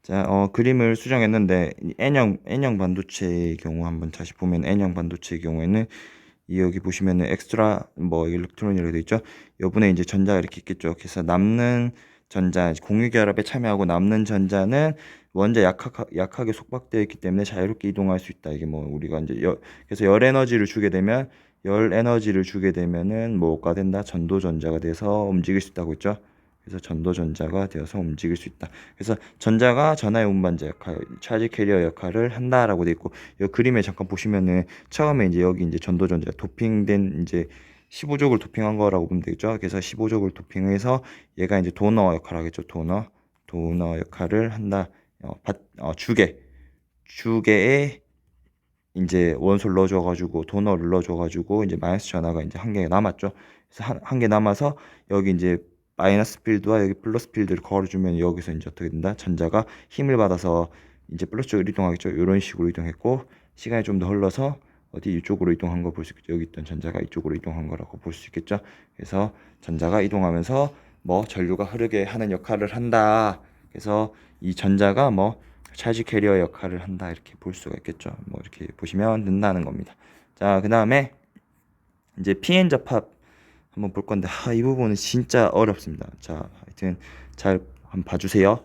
자, 그림을 수정했는데 N형 반도체의 경우 한번 다시 보면 N형 반도체의 경우에는 이 여기 보시면은 엑스트라 뭐 일렉트론이라고 되어 있죠. 요분에 이제 전자가 이렇게 있겠죠. 그래서 남는 전자 공유 결합에 참여하고 남는 전자는 원자 약하게 속박되어 있기 때문에 자유롭게 이동할 수 있다. 이게 뭐 우리가 이제 그래서 열 에너지를 주게 되면은 뭐가 된다? 전도 전자가 돼서 움직일 수 있다고 했죠. 그래서 전도전자가 되어서 움직일 수 있다. 그래서 전자가 전하의 운반자 역할, 차지 캐리어 역할을 한다라고 돼 있고, 이 그림에 잠깐 보시면은 처음에 이제 여기 이제 전도전자 도핑된 이제 15족을 도핑한 거라고 보면 되겠죠. 그래서 15족을 도핑해서 얘가 이제 도너 역할을 하겠죠. 도너 역할을 한다. 주계에 이제 원소를 넣어줘가지고 도너를 넣어줘가지고 이제 마이너스 전하가 이제 한 개 남았죠. 그래서 한 개 남아서 여기 이제 마이너스 필드와 여기 플러스 필드를 걸어주면 여기서 이제 어떻게 된다? 전자가 힘을 받아서 이제 플러스 쪽으로 이동하겠죠. 이런 식으로 이동했고 시간이 좀 더 흘러서 어디 이쪽으로 이동한 걸 볼 수 있겠죠. 여기 있던 전자가 이쪽으로 이동한 거라고 볼 수 있겠죠. 그래서 전자가 이동하면서 뭐 전류가 흐르게 하는 역할을 한다. 그래서 이 전자가 뭐 찰지 캐리어 역할을 한다 이렇게 볼 수가 있겠죠. 뭐 이렇게 보시면 된다는 겁니다. 자, 그 다음에 이제 PN 접합 한번 볼 건데 이 부분은 진짜 어렵습니다. 자, 하여튼 잘 한번 봐주세요.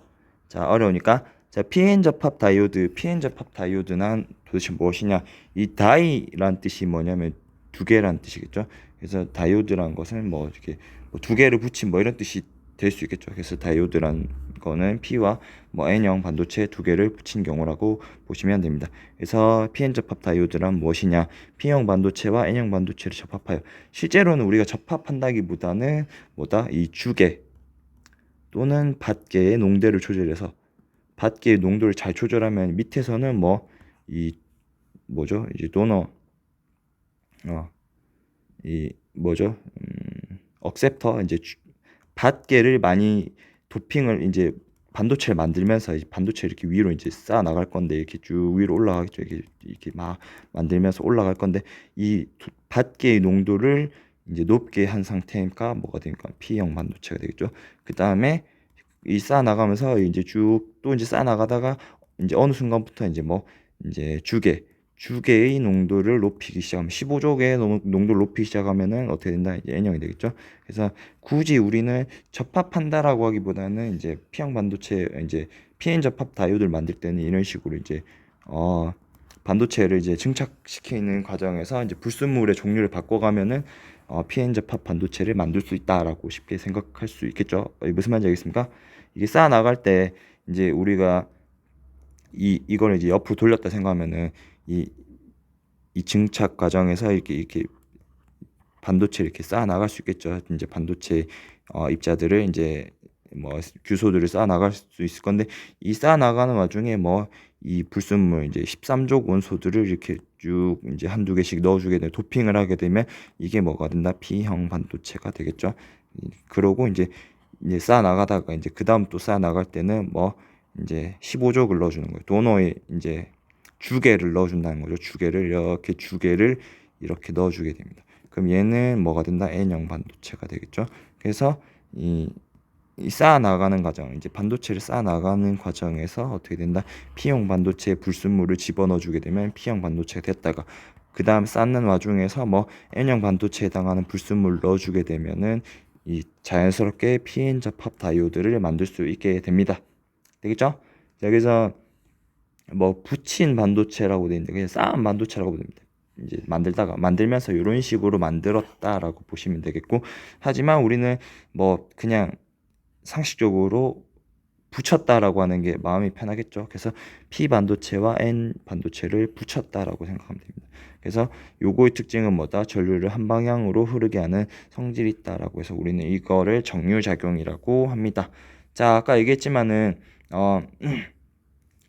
자, 어려우니까 자, PN 접합 다이오드는 도대체 무엇이냐? 이 다이란 뜻이 뭐냐면 두 개란 뜻이겠죠. 그래서 다이오드란 것은 뭐 이렇게 뭐두 개를 붙인 뭐 이런 뜻이 될 수 있겠죠. 그래서 다이오드란 거는 P와 뭐 N형 반도체 두 개를 붙인 경우라고 보시면 됩니다. 그래서 PN 접합 다이오드란 무엇이냐? P형 반도체와 N형 반도체를 접합하여 실제로는 우리가 접합한다기보다는 뭐다? 이 주계 또는 받계의 농도를 조절해서 받계의 농도를 잘 조절하면 밑에서는 뭐 이 뭐죠? 이제 도너 이 뭐죠? 억셉터 이제 받계를 많이 도핑을 이제 반도체를 만들면서 이제 반도체 이렇게 위로 이제 쌓아 나갈 건데 이렇게 쭉 위로 올라가겠죠. 이렇게 막 만들면서 올라갈 건데 이 받계의 농도를 이제 높게 한 상태니까 뭐가 되니까 P형 반도체가 되겠죠. 그 다음에 이 쌓아 나가면서 이제 쭉 또 이제 쌓아 나가다가 이제 어느 순간부터 이제 뭐 이제 주계의 농도를 높이기 시작하면 15족의 농도를 높이기 시작하면은 어떻게 된다? 이제 N형이 되겠죠. 그래서 굳이 우리는 접합한다라고 하기보다는 이제 P형 반도체 이제 PN 접합 다이오드를 만들 때는 이런 식으로 이제 반도체를 이제 증착시키는 과정에서 이제 불순물의 종류를 바꿔가면은 PN 접합 반도체를 만들 수 있다라고 쉽게 생각할 수 있겠죠. 무슨 말인지 알겠습니까? 이게 쌓아 나갈 때 이제 우리가 이걸 이제 옆으로 돌렸다 생각하면은 이, 이 증착 과정에서 이렇게 반도체 이렇게 쌓아 나갈 수 있겠죠. 이제 반도체 입자들을 이제 뭐 규소들을 쌓아 나갈 수 있을 건데 이 쌓아 나가는 와중에 뭐 이 불순물 이제 13족 원소들을 이렇게 쭉 이제 한두 개씩 넣어주게 되면 도핑을 하게 되면 이게 뭐가 된다? P형 반도체가 되겠죠. 그러고 이제 쌓아 나가다가 이제 그 다음 또 쌓아 나갈 때는 뭐 이제 15족을 넣어주는 거예요. 도너에 이제 주계를 넣어준다는 거죠. 주계를 이렇게 넣어주게 됩니다. 그럼 얘는 뭐가 된다? N형 반도체가 되겠죠. 그래서 이 쌓아 나가는 과정, 이제 반도체를 쌓아 나가는 과정에서 어떻게 된다? P형 반도체에 불순물을 집어넣어주게 되면 P형 반도체가 됐다가 그 다음 쌓는 와중에서 뭐 N형 반도체에 해당하는 불순물을 넣어주게 되면은 이 자연스럽게 PN 접합 다이오드를 만들 수 있게 됩니다. 되겠죠? 여기서 뭐 붙인 반도체라고 되어 있는데 그냥 쌓은 반도체라고 됩니다. 이제 만들면서 이런 식으로 만들었다라고 보시면 되겠고 하지만 우리는 뭐 그냥 상식적으로 붙였다라고 하는 게 마음이 편하겠죠. 그래서 P 반도체와 N 반도체를 붙였다라고 생각하면 됩니다. 그래서 요거의 특징은 뭐다? 전류를 한 방향으로 흐르게 하는 성질이 있다라고 해서 우리는 이거를 정류작용이라고 합니다. 자, 아까 얘기했지만은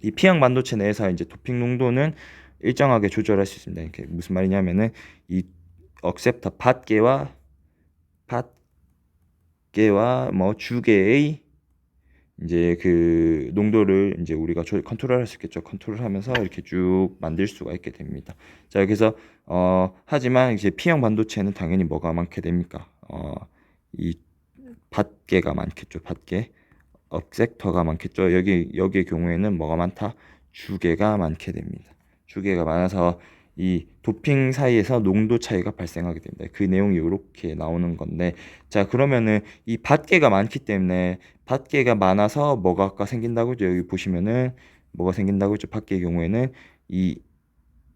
이 P형 반도체 내에서 이제 도핑 농도는 일정하게 조절할 수 있습니다. 이게 무슨 말이냐면은 이 억셉터 받계와 뭐 주계의 이제 그 농도를 이제 우리가 컨트롤할 수 있겠죠. 컨트롤하면서 이렇게 쭉 만들 수가 있게 됩니다. 자, 그래서 하지만 이제 P형 반도체는 당연히 뭐가 많게 됩니까? 이 받계가 많겠죠. 받계. 억셉터가 많겠죠. 여기의 경우에는 뭐가 많다? 주계가 많게 됩니다. 주계가 많아서 이 도핑 사이에서 농도 차이가 발생하게 됩니다. 그 내용이 이렇게 나오는 건데, 자, 그러면은 이 밭계가 많기 때문에, 밭계가 많아서 뭐가 아까 생긴다고죠? 여기 보시면은 뭐가 생긴다고 했죠? 밭계의 경우에는 이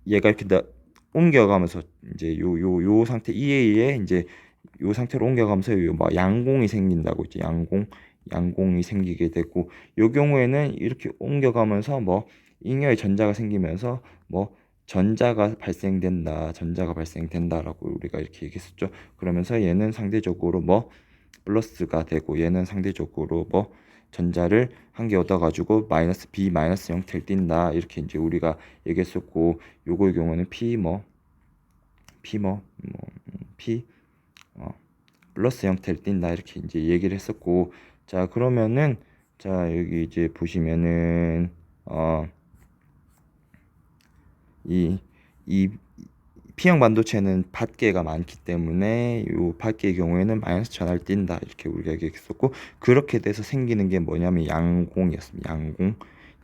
얘가 이렇게 옮겨가면서 이제 요 상태 EA에 이제 요 상태로 옮겨가면서 요뭐 양공이 생긴다고 했죠. 양공이 생기게 되고, 요 경우에는 이렇게 옮겨가면서 뭐 잉여의 전자가 생기면서 뭐 전자가 발생된다라고 우리가 이렇게 얘기했었죠. 그러면서 얘는 상대적으로 뭐 플러스가 되고, 얘는 상대적으로 뭐 전자를 한 개 얻어가지고 마이너스 B 마이너스 형태를 띈다, 이렇게 이제 우리가 얘기했었고, 요거의 경우는 P 플러스 형태를 띈다, 이렇게 이제 얘기를 했었고. 자, 그러면은 자, 여기 이제 보시면은 이 P형 반도체는 밭계가 많기 때문에 요 밭계의 경우에는 마이너스 전하를 띈다, 이렇게 우리가 얘기했었고, 그렇게 돼서 생기는 게 뭐냐면 양공이었습니다.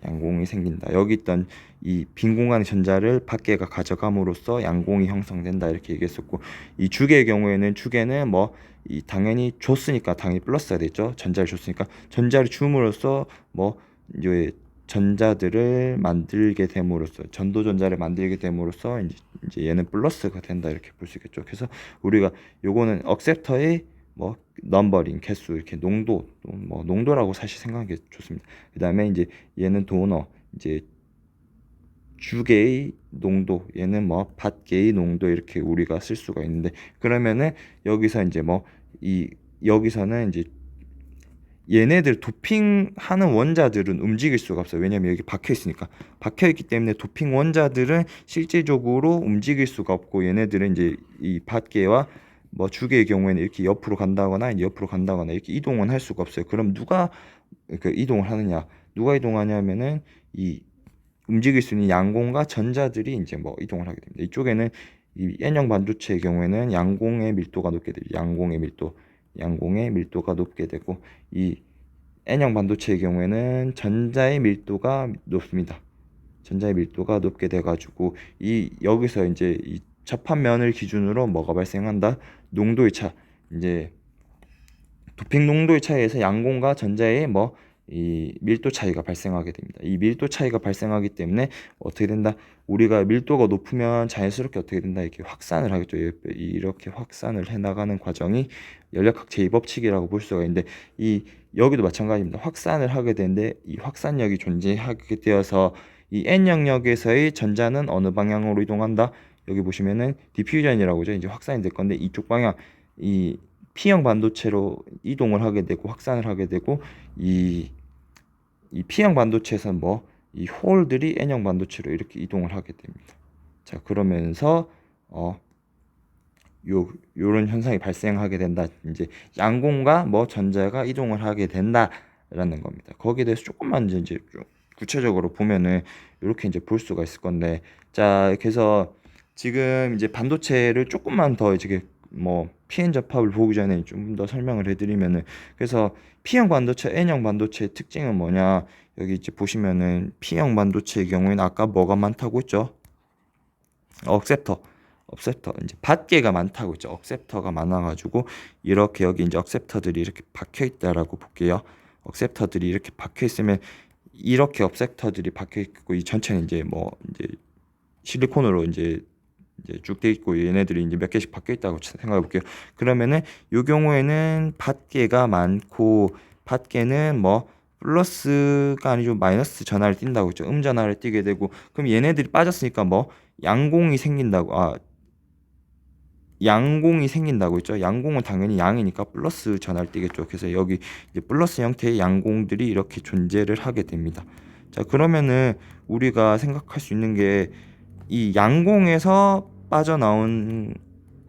양공이 생긴다. 여기 있던 이 빈 공간의 전자를 밭계가 가져감으로써 양공이 형성된다, 이렇게 얘기했었고, 이 주계의 경우에는 주계는 뭐 이 당연히 줬으니까 당연히 플러스가 되죠. 전자를 줬으니까 전자를 줌으로써 뭐 이제 전자들을 만들게 됨으로써, 전도 전자를 만들게 됨으로써 이제 얘는 플러스가 된다, 이렇게 볼 수 있겠죠. 그래서 우리가 요거는 억셉터의 뭐 넘버링 개수, 이렇게 농도, 뭐 농도라고 사실 생각하는 게 좋습니다. 그 다음에 이제 얘는 도너, 이제 주계의 농도, 얘는 뭐 밭계의 농도, 이렇게 우리가 쓸 수가 있는데, 그러면은 여기서 이제 뭐 여기서는 이제 얘네들 도핑하는 원자들은 움직일 수가 없어요. 왜냐면 여기 박혀 있으니까. 박혀 있기 때문에 도핑 원자들은 실제적으로 움직일 수가 없고, 얘네들은 이제 이 밭계와 뭐 주계의 경우에는 이렇게 옆으로 간다거나 이렇게 이동은 할 수가 없어요. 그럼 누가 그 이동을 하느냐? 누가 이동하냐면은 이 움직일 수 있는 양공과 전자들이 이제 뭐 이동을 하게 됩니다. 이쪽에는 이 N형 반도체의 경우에는 양공의 밀도가 높게 되죠. 양공의 밀도가 높게 되고, 이 N형 반도체의 경우에는 전자의 밀도가 높습니다. 전자의 밀도가 높게 돼가지고 이 여기서 이제 이 접합면을 기준으로 뭐가 발생한다? 농도의 차, 이제 도핑 농도의 차이에서 양공과 전자의 뭐 이 밀도 차이가 발생하게 됩니다. 이 밀도 차이가 발생하기 때문에 어떻게 된다? 우리가 밀도가 높으면 자연스럽게 어떻게 된다? 이렇게 확산을 하겠죠. 이렇게 확산을 해나가는 과정이 연력학 제2법칙이라고 볼 수가 있는데, 이 여기도 마찬가지입니다. 확산을 하게 되는데, 이 확산력이 존재하게 되어서 이 n 영역에서의 전자는 어느 방향으로 이동한다? 여기 보시면은 디퓨전이라고 하죠. 이제 확산이 될 건데, 이쪽 방향, 이 P형 반도체로 이동을 하게 되고 확산을 하게 되고, 이 P형 반도체에서는 뭐 이 홀들이 N형 반도체로 이렇게 이동을 하게 됩니다. 자, 그러면서 요런 현상이 발생하게 된다. 이제 양공과 뭐 전자가 이동을 하게 된다라는 겁니다. 거기에 대해서 조금만 이제 좀 구체적으로 보면은 이렇게 이제 볼 수가 있을 건데, 자, 그래서 지금 이제 반도체를 조금만 더 이제 뭐 Pn 접합을 보기 전에 좀 더 설명을 해드리면은, 그래서 P형 반도체, N형 반도체의 특징은 뭐냐? 여기 이제 보시면은 P형 반도체의 경우에는 아까 뭐가 많다고 했죠? 억셉터 이제 밭계가 많다고 했죠. 억셉터가 많아가지고 이렇게 여기 이제 억셉터들이 이렇게 박혀 있다라고 볼게요. 억셉터들이 이렇게 박혀 있으면, 이렇게 억셉터들이 박혀 있고, 이 전체는 이제 뭐 이제 실리콘으로 이제 쭉 돼 있고, 얘네들이 이제 몇 개씩 박혀 있다고 생각해 볼게요. 그러면은 요 경우에는 밭계가 많고, 밭계는 뭐 플러스가 아니죠, 마이너스 전하를 띈다고 했죠. 전하를 띄게 되고, 그럼 얘네들이 빠졌으니까 뭐 양공이 생긴다고, 양공이 생긴다고 했죠. 양공은 당연히 양이니까 플러스 전하를 띄겠죠. 그래서 여기 이제 플러스 형태의 양공들이 이렇게 존재를 하게 됩니다. 자, 그러면은 우리가 생각할 수 있는 게, 이 양공에서 빠져나온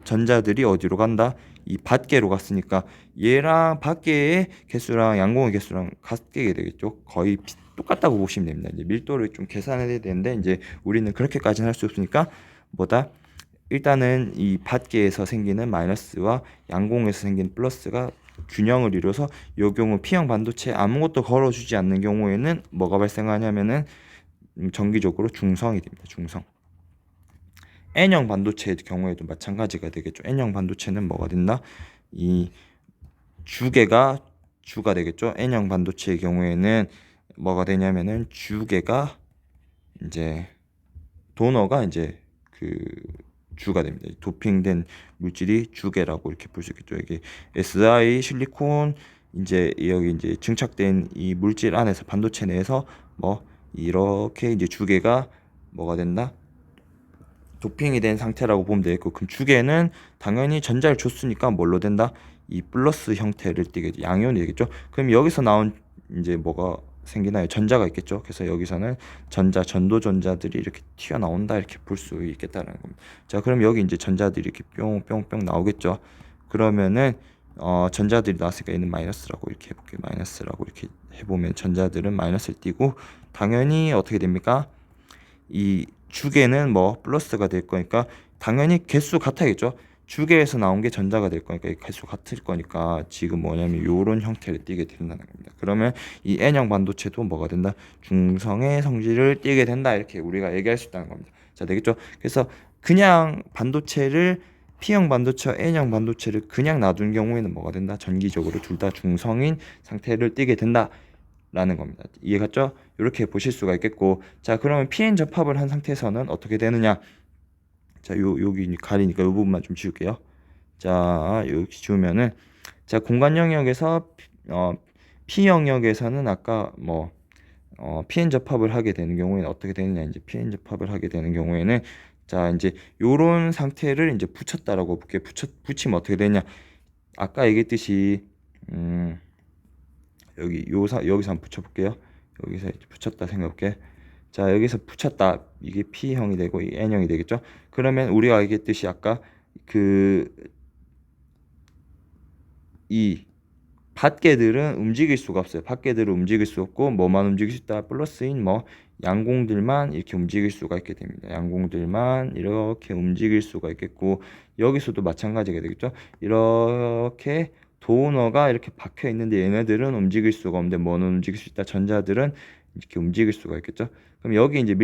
전자들이 어디로 간다? 이 밭계로 갔으니까 얘랑 밭계의 개수랑 양공의 개수랑 같게 되겠죠. 거의 똑같다고 보시면 됩니다. 이제 밀도를 좀 계산해야 되는데, 이제 우리는 그렇게까지는 할 수 없으니까 뭐다? 일단은 이 밭계에서 생기는 마이너스와 양공에서 생기는 플러스가 균형을 이뤄서 이 경우 P형 반도체에 아무것도 걸어주지 않는 경우에는 뭐가 발생하냐면은 정기적으로 중성이 됩니다. 중성. N형 반도체의 경우에도 마찬가지가 되겠죠. N형 반도체는 뭐가 된다? 이 주계가 주가 되겠죠. N형 반도체의 경우에는 뭐가 되냐면은 주계가 이제 도너가 이제 그 주가 됩니다. 도핑된 물질이 주계라고 이렇게 볼 수 있겠죠. 이게 Si 실리콘 이제 여기 이제 증착된 이 물질 안에서 반도체 내에서 뭐 이렇게 이제 주계가 뭐가 된다? 도핑이 된 상태라고 보면 되겠고, 그럼 주계는 당연히 전자를 줬으니까 뭘로 된다? 이 플러스 형태를 띠게 양이온이 되겠죠. 그럼 여기서 나온 이제 뭐가 생기나요? 전자가 있겠죠. 그래서 여기서는 전도 전자들이 이렇게 튀어나온다 이렇게 볼 수 있겠다는 겁니다. 자, 그럼 여기 이제 전자들이 이렇게 뿅뿅뿅 나오겠죠. 그러면은 전자들이 나왔으니까 얘는 마이너스라고 이렇게 해볼게요. 마이너스라고 이렇게 해보면 전자들은 마이너스를 띠고, 당연히 어떻게 됩니까? 이 주계는 뭐 플러스가 될 거니까 당연히 개수 같아야겠죠. 주계에서 나온 게 전자가 될 거니까 개수 같을 거니까 지금 뭐냐면 요런 형태를 띠게 된다는 겁니다. 그러면 이 N형 반도체도 뭐가 된다? 중성의 성질을 띠게 된다. 이렇게 우리가 얘기할 수 있다는 겁니다. 자, 되겠죠? 그래서 그냥 반도체를 P형 반도체와 N형 반도체를 그냥 놔둔 경우에는 뭐가 된다? 전기적으로 둘 다 중성인 상태를 띠게 된다. 라는 겁니다. 이해갔죠? 이렇게 보실 수가 있겠고, 자, 그러면 PN 접합을 한 상태에서는 어떻게 되느냐? 자, 여기 가리니까 이 부분만 좀 지울게요. 자, 여기 지우면은, 자, 공간 영역에서 P 영역에서는 아까 뭐 PN 접합을 하게 되는 경우에는 어떻게 되느냐? 이제 PN 접합을 하게 되는 경우에는, 자, 이제 요런 상태를 이제 붙였다라고 볼게요. 붙이면 어떻게 되냐? 아까 얘기했듯이 여기서 한번 붙여볼게요. 여기서 붙였다 생각해볼게. 자, 여기서 붙였다. 이게 P형이 되고 이 N형이 되겠죠. 그러면 우리가 알겠듯이 아까 이 밖에들은 움직일 수가 없어요. 밖에들은 움직일 수 없고 뭐만 움직일 수 있다? 플러스인 뭐 양공들만 이렇게 움직일 수가 있게 됩니다. 양공들만 이렇게 움직일 수가 있겠고, 여기서도 마찬가지가 되겠죠. 이렇게 도너가 이렇게 박혀 있는데 얘네들은 움직일 수가 없는데 뭐는 움직일 수 있다? 전자들은 이렇게 움직일 수가 있겠죠. 그럼 여기 이제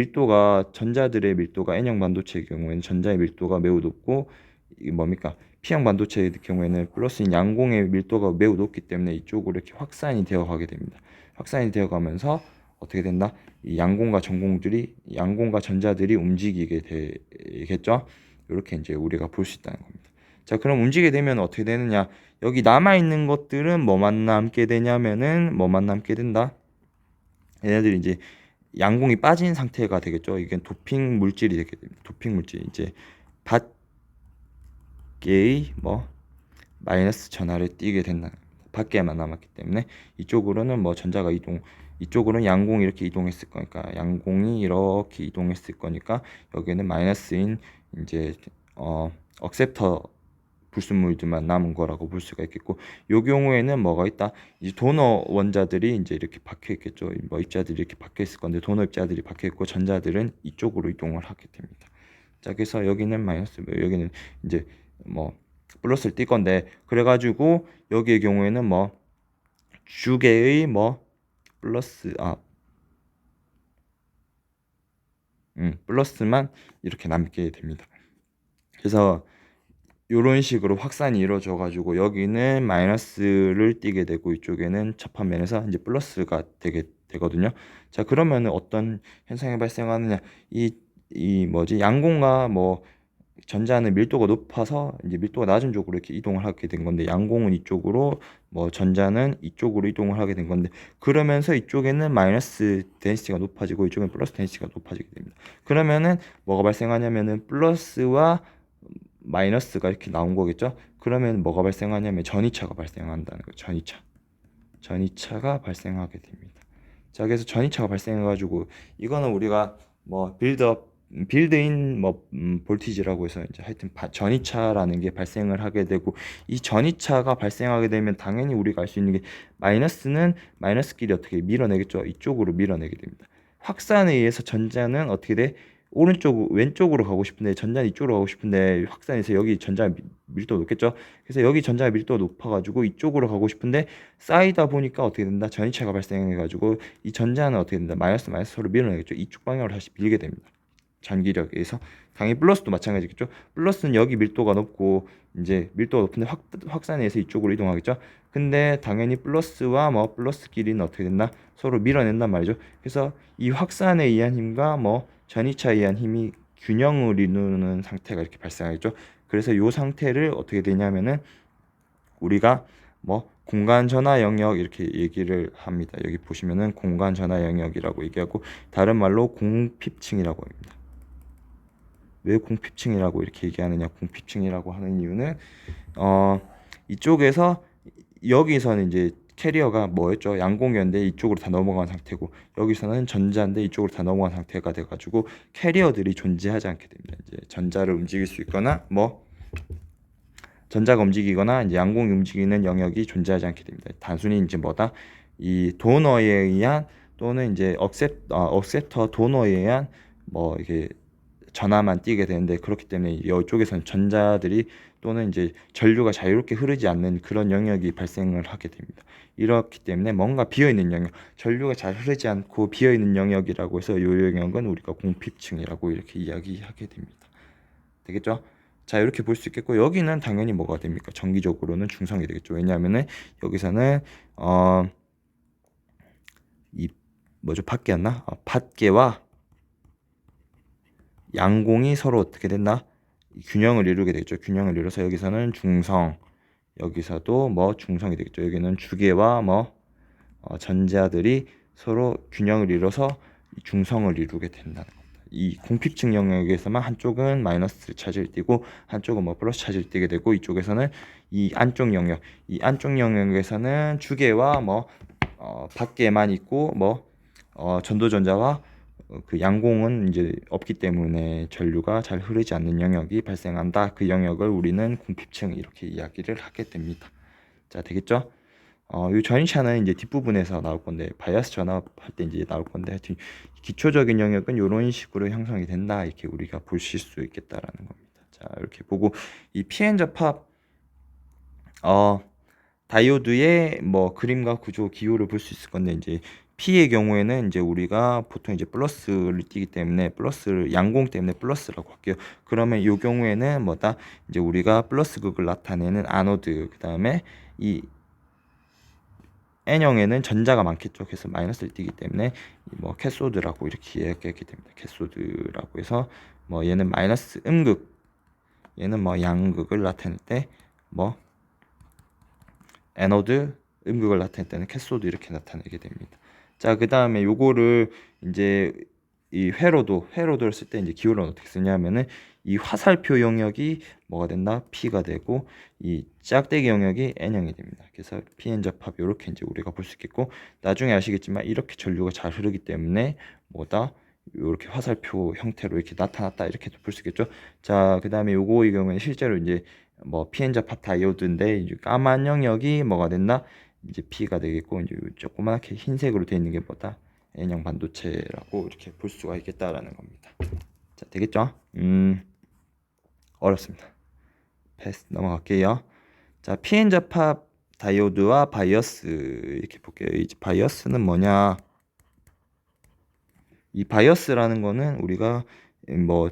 전자들의 밀도가 N형 반도체의 경우에는 전자의 밀도가 매우 높고, 이게 뭡니까? P형 반도체의 경우에는 플러스인 양공의 밀도가 매우 높기 때문에 이쪽으로 이렇게 확산이 되어 가게 됩니다. 확산이 되어 가면서 어떻게 된다? 이 양공과 전자들이 움직이게 되겠죠. 이렇게 이제 우리가 볼 수 있다는 겁니다. 자, 그럼 움직이게 되면 어떻게 되느냐? 여기 남아 있는 것들은 뭐만 남게 되냐면은 뭐만 남게 된다? 얘네들이 이제 양공이 빠진 상태가 되겠죠. 이게 도핑 물질이 되게 됩니다. 도핑 물질 이제 밖의 뭐 마이너스 전하를 띠게 된다는 겁니다. 밖에만 남았기 때문에 이쪽으로는 뭐 전자가 이쪽으로는 양공이 이렇게 이동했을 거니까 양공이 이렇게 이동했을 거니까 여기는 마이너스인 이제 억셉터 불순물들만 남은 거라고 볼 수가 있겠고, 요 경우에는 뭐가 있다? 이제 도너 원자들이 이제 이렇게 박혀 있겠죠. 뭐 입자들이 이렇게 박혀 있을 건데 도너 입자들이 박혀 있고 전자들은 이쪽으로 이동을 하게 됩니다. 자, 그래서 여기는 마이너스, 여기는 이제 뭐 플러스를 띌 건데, 그래가지고 여기의 경우에는 뭐 주계의 뭐 플러스 플러스만 이렇게 남게 됩니다. 그래서 이런 식으로 확산이 이루어져 가지고 여기는 마이너스를 띠게 되고 이쪽에는 접합면에서 이제 플러스가 되거든요. 자, 그러면은 어떤 현상이 발생하느냐? 이 뭐지? 양공과 뭐 전자는 밀도가 높아서 이제 밀도가 낮은 쪽으로 이렇게 이동을 하게 된 건데, 양공은 이쪽으로 뭐 전자는 이쪽으로 이동을 하게 된 건데, 그러면서 이쪽에는 마이너스 데ን시티가 높아지고 이쪽은 플러스 데ን시티가 높아지게 됩니다. 그러면은 뭐가 발생하냐면은 플러스와 마이너스가 이렇게 나온 거겠죠. 그러면 뭐가 발생하냐면 전이차가 발생한다는 거예요. 전이차가 발생하게 됩니다. 자, 그래서 전이차가 발생해 가지고 이거는 우리가 뭐 빌드인 뭐 볼티지라고 해서 이제 하여튼 전이차라는 게 발생을 하게 되고, 이 전이차가 발생하게 되면 당연히 우리가 알 수 있는 게 마이너스는 마이너스끼리 어떻게 밀어내겠죠. 이쪽으로 밀어내게 됩니다. 확산에 의해서 전자는 어떻게 돼? 왼쪽으로 가고 싶은데 전자는 이쪽으로 가고 싶은데 확산해서 여기 전자 밀도가 높겠죠. 그래서 여기 전자 밀도가 높아가지고 이쪽으로 가고 싶은데 쌓이다 보니까 어떻게 된다? 전이차가 발생해가지고 이 전자는 어떻게 된다? 마이너스 마이너스 서로 밀어내겠죠. 이쪽 방향으로 다시 밀게 됩니다. 전기력에서 당연히 플러스도 마찬가지겠죠. 플러스는 여기 밀도가 높고 이제 밀도가 높은데 확산해서 이쪽으로 이동하겠죠. 근데 당연히 플러스와 뭐 플러스끼리는 어떻게 된다? 서로 밀어낸단 말이죠. 그래서 이 확산에 의한 힘과 뭐 전이차에 의한 힘이 균형을 이루는 상태가 이렇게 발생하겠죠. 그래서 이 상태를 어떻게 되냐면은 우리가 뭐 공간 전하 영역 이렇게 얘기를 합니다. 여기 보시면은 공간 전하 영역이라고 얘기하고 다른 말로 공핍층이라고 합니다. 왜 공핍층이라고 이렇게 얘기하느냐? 공핍층이라고 하는 이유는 이쪽에서 여기서는 이제 캐리어가 뭐였죠? 양공이었는데 이쪽으로 다 넘어간 상태고 여기서는 전자인데 이쪽으로 다 넘어간 상태가 돼가지고 캐리어들이 존재하지 않게 됩니다. 이제 전자를 움직일 수 있거나 뭐 전자가 움직이거나 이제 양공이 움직이는 영역이 존재하지 않게 됩니다. 단순히 이제 뭐다? 이 도너에 의한 또는 이제 억셉터 도너에 의한 뭐 이게 전하만 띄게 되는데 그렇기 때문에 이쪽에서는 전자들이 또는 이제 전류가 자유롭게 흐르지 않는 그런 영역이 발생을 하게 됩니다. 이렇기 때문에 뭔가 비어있는 영역, 전류가 잘 흐르지 않고 비어있는 영역이라고 해서 이 영역은 우리가 공핍층이라고 이렇게 이야기하게 됩니다. 되겠죠? 자, 이렇게 볼 수 있겠고 여기는 당연히 뭐가 됩니까? 정기적으로는 중성이 되겠죠. 왜냐하면은 여기서는 이 뭐죠? 밖에였나? 밖에와 양공이 서로 어떻게 됐나? 균형을 이루게 되겠죠. 균형을 이뤄서 여기서는 중성, 여기서도 뭐 중성이 되겠죠. 여기는 주계와 뭐 전자들이 서로 균형을 이뤄서 중성을 이루게 된다는 겁니다. 이 공핍층 영역에서만 한쪽은 마이너스 차지를 띠고 한쪽은 뭐 플러스 차지를 띠게 되고 이쪽에서는 이 안쪽 영역에서는 주계와 뭐 밖에만 있고 뭐 전도전자와 그 양공은 이제 없기 때문에 전류가 잘 흐르지 않는 영역이 발생한다. 그 영역을 우리는 공핍층 이렇게 이야기를 하게 됩니다. 자, 되겠죠? 이 전이차는 이제 뒷부분에서 나올 건데 바이아스 전압할 때 이제 나올 건데 하여튼 기초적인 영역은 이런 식으로 형성이 된다. 이렇게 우리가 보실 수 있겠다라는 겁니다. 자, 이렇게 보고 이 p-n 접합 다이오드의 뭐 그림과 구조 기호를 볼 수 있을 건데 이제 P의 경우에는 이제 우리가 보통 이제 플러스를 띄기 때문에 플러스를 양공 때문에 플러스라고 할게요. 그러면 이 경우에는 뭐다? 이제 우리가 플러스 극을 나타내는 아노드 그다음에 이 N형에는 전자가 많겠죠. 그래서 마이너스를 띄기 때문에 뭐 캐소드라고 이렇게 이야기하게 됩니다. 캐소드라고 해서 뭐 얘는 마이너스 음극, 얘는 뭐 양극을 나타낼 때 뭐 에너드 음극을 나타낼 때는 캐소드 이렇게 나타내게 됩니다. 자, 그 다음에 요거를 이제 이 회로도를 쓸 때 이제 기호를 어떻게 쓰냐면은 이 화살표 영역이 뭐가 된다? P가 되고 이 짝대기 영역이 N형이 됩니다. 그래서 PN 접합 이렇게 이제 우리가 볼 수 있겠고 나중에 아시겠지만 이렇게 전류가 잘 흐르기 때문에 뭐다? 이렇게 화살표 형태로 이렇게 나타났다 이렇게 볼 수 있겠죠. 자, 그 다음에 요거의 경우에는 실제로 이제 뭐 PN 접합 다이오드인데 이제 까만 영역이 뭐가 됐나? 이제 P가 되겠고 이제 조그맣게 흰색으로 되어 있는 게 뭐다? N형 반도체라고 이렇게 볼 수가 있겠다라는 겁니다. 자, 되겠죠? 어렵습니다. 패스 넘어갈게요. 자, PN 접합 다이오드와 바이어스 이렇게 볼게요. 이제 바이어스는 뭐냐? 이 바이어스라는 거는 우리가 뭐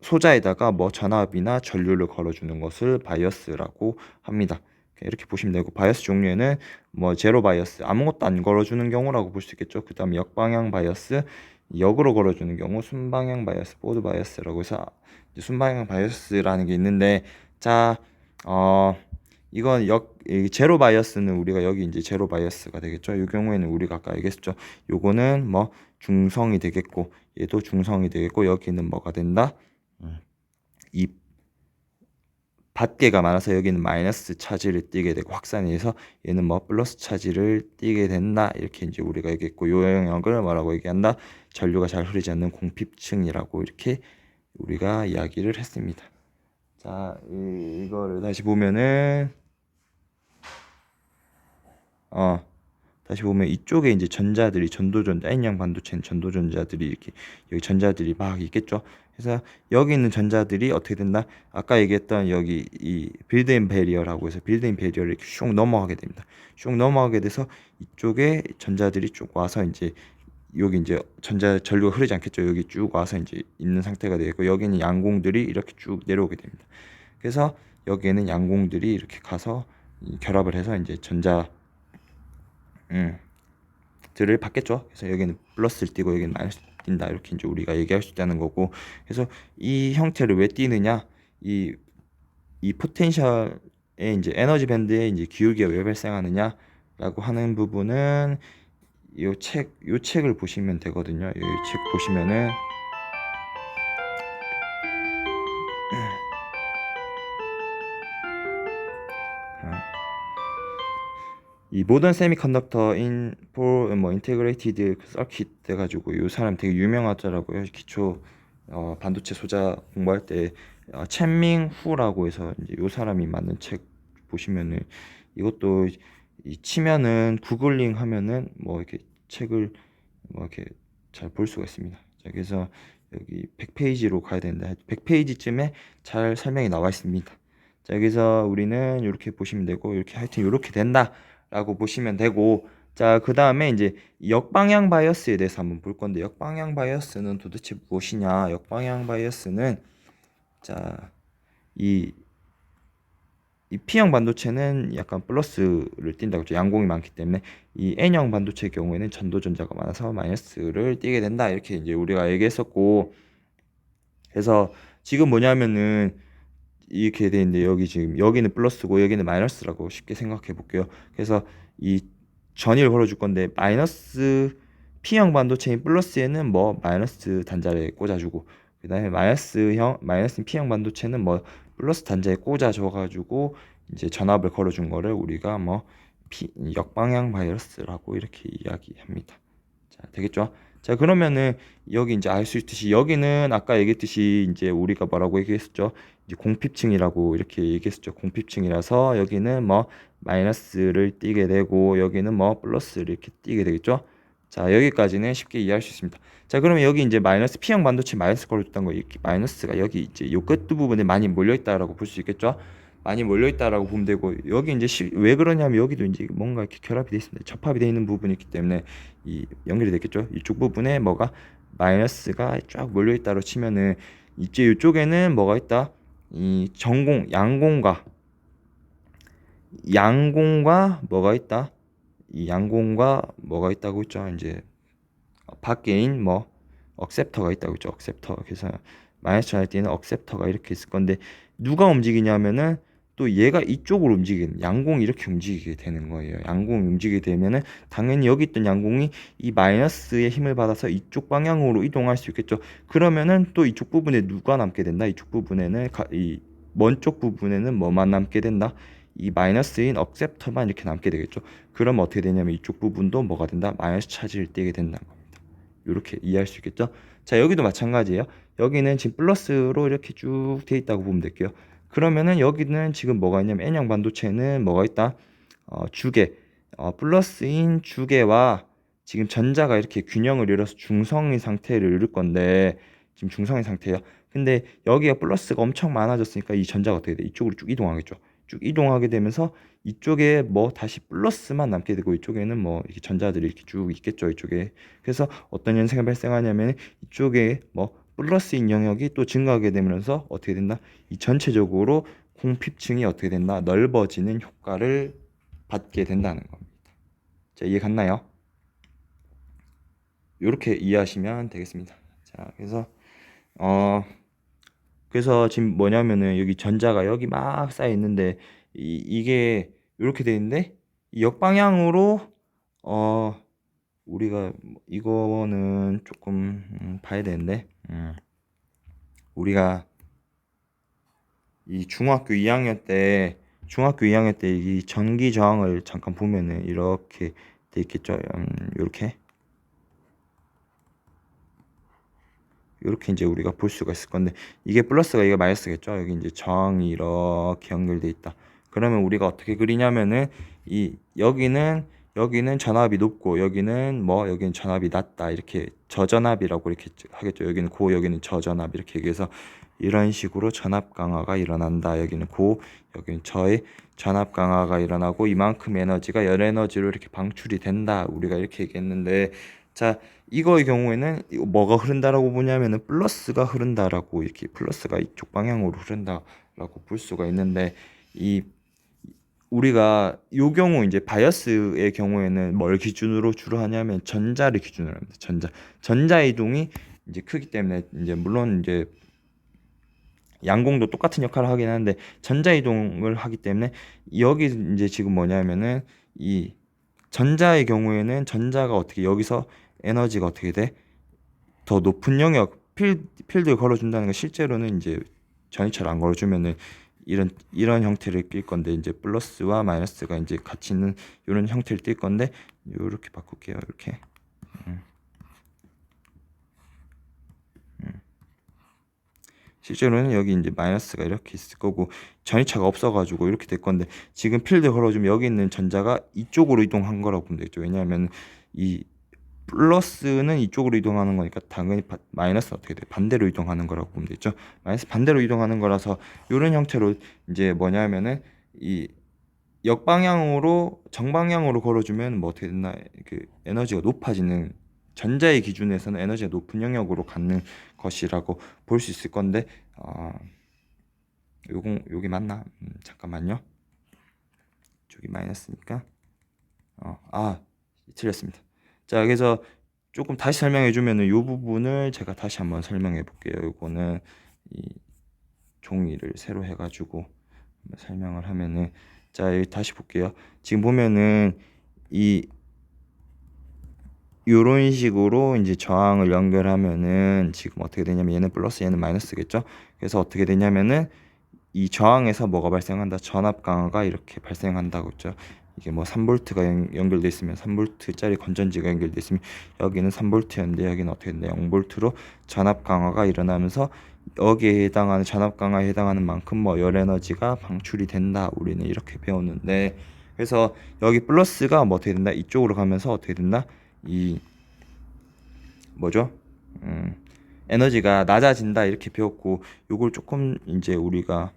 소자에다가 뭐 전압이나 전류를 걸어주는 것을 바이어스라고 합니다. 이렇게 보시면 되고 바이어스 종류에는 뭐 제로 바이어스 아무것도 안 걸어주는 경우라고 볼 수 있겠죠. 그 다음 역방향 바이어스 역으로 걸어주는 경우 순방향 바이어스 포드 바이어스라고 해서 순방향 바이어스라는 게 있는데 자 이건 제로 바이어스는 우리가 여기 이제 제로 바이어스가 되겠죠. 이 경우에는 우리가 아까 얘기했죠. 요거는 뭐 중성이 되겠고 얘도 중성이 되겠고 여기는 뭐가 된다? 이 밖에가 많아서 여기는 마이너스 차지를 띠게 되고 확산이 돼서 얘는 뭐 플러스 차지를 띠게 된다 이렇게 이제 우리가 얘기했고 요 영역을 뭐라고 얘기한다? 전류가 잘 흐르지 않는 공핍층이라고 이렇게 우리가 이야기를 했습니다. 자, 이거를 다시 보면은 다시 보면 이쪽에 이제 전자들이 전도전자 N형 반도체는 전도전자들이 이렇게 여기 전자들이 막 있겠죠. 그래서 여기 있는 전자들이 어떻게 된다? 아까 얘기했던 여기 이 빌드인 베리어라고 해서 빌드인 베리어를 이렇게 슉 넘어가게 됩니다. 슉 넘어가게 돼서 이쪽에 전자들이 쭉 와서 이제 여기 이제 전자 전류가 흐르지 않겠죠. 여기 쭉 와서 이제 있는 상태가 되고 여기는 양공들이 이렇게 쭉 내려오게 됩니다. 그래서 여기에는 양공들이 이렇게 가서 결합을 해서 이제 전자 들을 받겠죠. 그래서 여기는 플러스를 띄고 여기는 마이너스를 띈다. 이렇게 이제 우리가 얘기할 수 있다는 거고. 그래서 이 형태를 왜 띄느냐? 이 포텐셜의 이제 에너지 밴드에 이제 기울기가 왜 발생하느냐라고 하는 부분은 요 책을 보시면 되거든요. 이 책 보시면은 이 모던 세미컨덕터 인 포 뭐 인테그레이티드 서킷 돼가지고 요 사람 되게 유명하더라고요. 기초 반도체 소자 공부할 때 첸밍 후라고 해서 이제 요 사람이 만든 책 보시면은 이것도 치면은 구글링 하면은 뭐 이렇게 책을 뭐 이렇게 잘 볼 수가 있습니다. 자, 그래서 여기 100페이지로 가야 되는데 100페이지쯤에 잘 설명이 나와 있습니다. 자, 여기서 우리는 이렇게 보시면 되고 이렇게 하여튼 이렇게 된다라고 보시면 되고 자, 그 다음에 이제 역방향 바이어스에 대해서 한번 볼 건데 역방향 바이어스는 도대체 무엇이냐? 역방향 바이어스는 자, 이 P형 반도체는 약간 플러스를 띈다고 했죠. 양공이 많기 때문에 이 N형 반도체의 경우에는 전도전자가 많아서 마이너스를 띄게 된다. 이렇게 이제 우리가 얘기했었고 그래서 지금 뭐냐면은 이렇게 돼 있는데 여기 지금 여기는 플러스고 여기는 마이너스라고 쉽게 생각해 볼게요. 그래서 이 전위를 걸어줄 건데 마이너스 P형 반도체인 플러스에는 뭐 마이너스 단자를 꽂아주고 그 다음에 마이너스 P형 반도체는 뭐 플러스 단자에 꽂아줘 가지고 이제 전압을 걸어준 거를 우리가 뭐 역방향 바이어스라고 이렇게 이야기합니다. 자, 되겠죠? 자, 그러면은 여기 이제 알 수 있듯이 여기는 아까 얘기했듯이 이제 우리가 뭐라고 얘기했었죠? 이제 공핍층이라고 이렇게 얘기했었죠. 공핍층이라서 여기는 뭐 마이너스를 띄게 되고 여기는 뭐 플러스를 이렇게 띄게 되겠죠? 자, 여기까지는 쉽게 이해할 수 있습니다. 자, 그러면 여기 이제 마이너스 P형 반도체 마이너스 걸어줬던 거 이렇게 마이너스가 여기 이제 요 끝 부분에 많이 몰려 있다라고 볼 수 있겠죠? 많이 몰려 있다라고 보면 되고 여기 이제 왜 그러냐면 여기도 이제 뭔가 이렇게 결합이 돼 있습니다. 접합이 돼 있는 부분이 있기 때문에 이 연결이 됐겠죠. 이쪽 부분에 뭐가 마이너스가 쫙 몰려 있다로 치면은 이제 이쪽에는 뭐가 있다. 이 양공과 뭐가 있다. 이 양공과 뭐가 있다고 했죠. 이제 밖에인 뭐 억셉터가 있다고 했죠. 억셉터. 그래서 마이너스 전할 때는 억셉터가 이렇게 있을 건데 누가 움직이냐면은 또 얘가 이쪽으로 움직이는 양공이 이렇게 움직이게 되는 거예요. 양공이 움직이게 되면은 당연히 여기 있던 양공이 이 마이너스의 힘을 받아서 이쪽 방향으로 이동할 수 있겠죠. 그러면은 또 이쪽 부분에 누가 남게 된다. 이쪽 부분에는 이 먼 쪽 부분에는 뭐만 남게 된다. 이 마이너스인 억셉터만 이렇게 남게 되겠죠. 그럼 어떻게 되냐면 이쪽 부분도 뭐가 된다. 마이너스 차지를 띠게 된다는 겁니다. 이렇게 이해할 수 있겠죠. 자, 여기도 마찬가지예요. 여기는 지금 플러스로 이렇게 쭉 돼 있다고 보면 될게요. 그러면은 여기는 지금 뭐가 있냐면 N형 반도체는 뭐가 있다? 주계, 플러스인 주계와 지금 전자가 이렇게 균형을 이뤄서 중성인 상태를 이룰 건데 지금 중성인 상태예요. 근데 여기가 플러스가 엄청 많아졌으니까 이 전자가 어떻게 돼? 이쪽으로 쭉 이동하겠죠. 쭉 이동하게 되면서 이쪽에 뭐 다시 플러스만 남게 되고 이쪽에는 뭐 이렇게 전자들이 이렇게 쭉 있겠죠. 이쪽에. 그래서 어떤 현상이 발생하냐면 이쪽에 뭐 플러스인 영역이 또 증가하게 되면서 어떻게 된다? 이 전체적으로 공핍층이 어떻게 된다? 넓어지는 효과를 받게 된다는 겁니다. 자, 이해 갔나요? 이렇게 이해하시면 되겠습니다. 자, 그래서 지금 뭐냐면은 여기 전자가 여기 막 쌓여 있는데 이게 이렇게 돼 있는데 이 역방향으로 우리가 이거는 조금 봐야 되는데 우리가 이 중학교 2학년 때 이 전기 저항을 잠깐 보면은 이렇게 돼 있겠죠. 이렇게 이제 우리가 볼 수가 있을 건데 이게 플러스가 이게 마이너스겠죠. 여기 이제 저항이 이렇게 연결돼 있다. 그러면 우리가 어떻게 그리냐면은 이 여기는 여기는 전압이 높고 여기는 뭐 여기는 전압이 낮다 이렇게 저전압이라고 이렇게 하겠죠. 여기는 고 여기는 저전압 이렇게 얘기해서 이런 식으로 전압 강화가 일어난다. 여기는 고 여기는 저의 전압 강화가 일어나고 이만큼 에너지가 열 에너지로 이렇게 방출이 된다. 우리가 이렇게 얘기했는데 자 이거의 경우에는 뭐가 흐른다라고 보냐면은 플러스가 흐른다라고 이렇게 플러스가 이쪽 방향으로 흐른다라고 볼 수가 있는데 이 우리가 요 경우 이제 바이어스의 경우에는 뭘 기준으로 주로 하냐면 전자를 기준으로 합니다. 전자 이동이 이제 크기 때문에 이제 물론 이제 양공도 똑같은 역할을 하긴 하는데 전자 이동을 하기 때문에 여기 이제 지금 뭐냐면은 이 전자의 경우에는 전자가 어떻게 여기서 에너지가 어떻게 돼? 더 높은 영역 필드를 걸어준다는 건 실제로는 이제 전이차를 안 걸어주면은 이런 형태를 띌 건데 이제 플러스와 마이너스가 이제 같이 있는 이런 형태를 띌 건데 이렇게 바꿀게요. 이렇게 실제로는 여기 이제 마이너스가 이렇게 있을 거고 전이차가 없어가지고 이렇게 될 건데 지금 필드 걸어주면 여기 있는 전자가 이쪽으로 이동한 거라고 보면 되겠죠. 왜냐하면 이 플러스는 이쪽으로 이동하는 거니까 당연히 마이너스는 어떻게 돼? 반대로 이동하는 거라고 보면 되죠. 마이너스 반대로 이동하는 거라서 이런 형태로 이제 뭐냐면은 이 역방향으로 정방향으로 걸어주면 뭐 어떻게 됐나 그 에너지가 높아지는 전자의 기준에서는 에너지가 높은 영역으로 갖는 것이라고 볼 수 있을 건데 요게 맞나? 잠깐만요. 저기 마이너스니까 틀렸습니다. 자 그래서 조금 다시 설명해 주면은 요 부분을 제가 다시 한번 설명해 볼게요. 요거는 이 종이를 새로 해가지고 설명을 하면은 자 여기 다시 볼게요. 지금 보면은 이 요런 식으로 이제 저항을 연결하면은 지금 어떻게 되냐면 얘는 플러스 얘는 마이너스겠죠. 그래서 어떻게 되냐면은 이 저항에서 뭐가 발생한다? 전압 강화가 이렇게 발생한다고 했죠. 이게 뭐 3V가 연결돼 있으면 3V짜리 건전지가 연결돼 있으면 여기는 3V였는데 여기는 어떻게 된다? 0V로 전압 강화가 일어나면서 여기에 해당하는 전압 강화에 해당하는 만큼 뭐 열 에너지가 방출이 된다. 우리는 이렇게 배웠는데 그래서 여기 플러스가 뭐 어떻게 된다? 이쪽으로 가면서 어떻게 된다? 이 뭐죠? 에너지가 낮아진다 이렇게 배웠고 요걸 조금 이제 우리가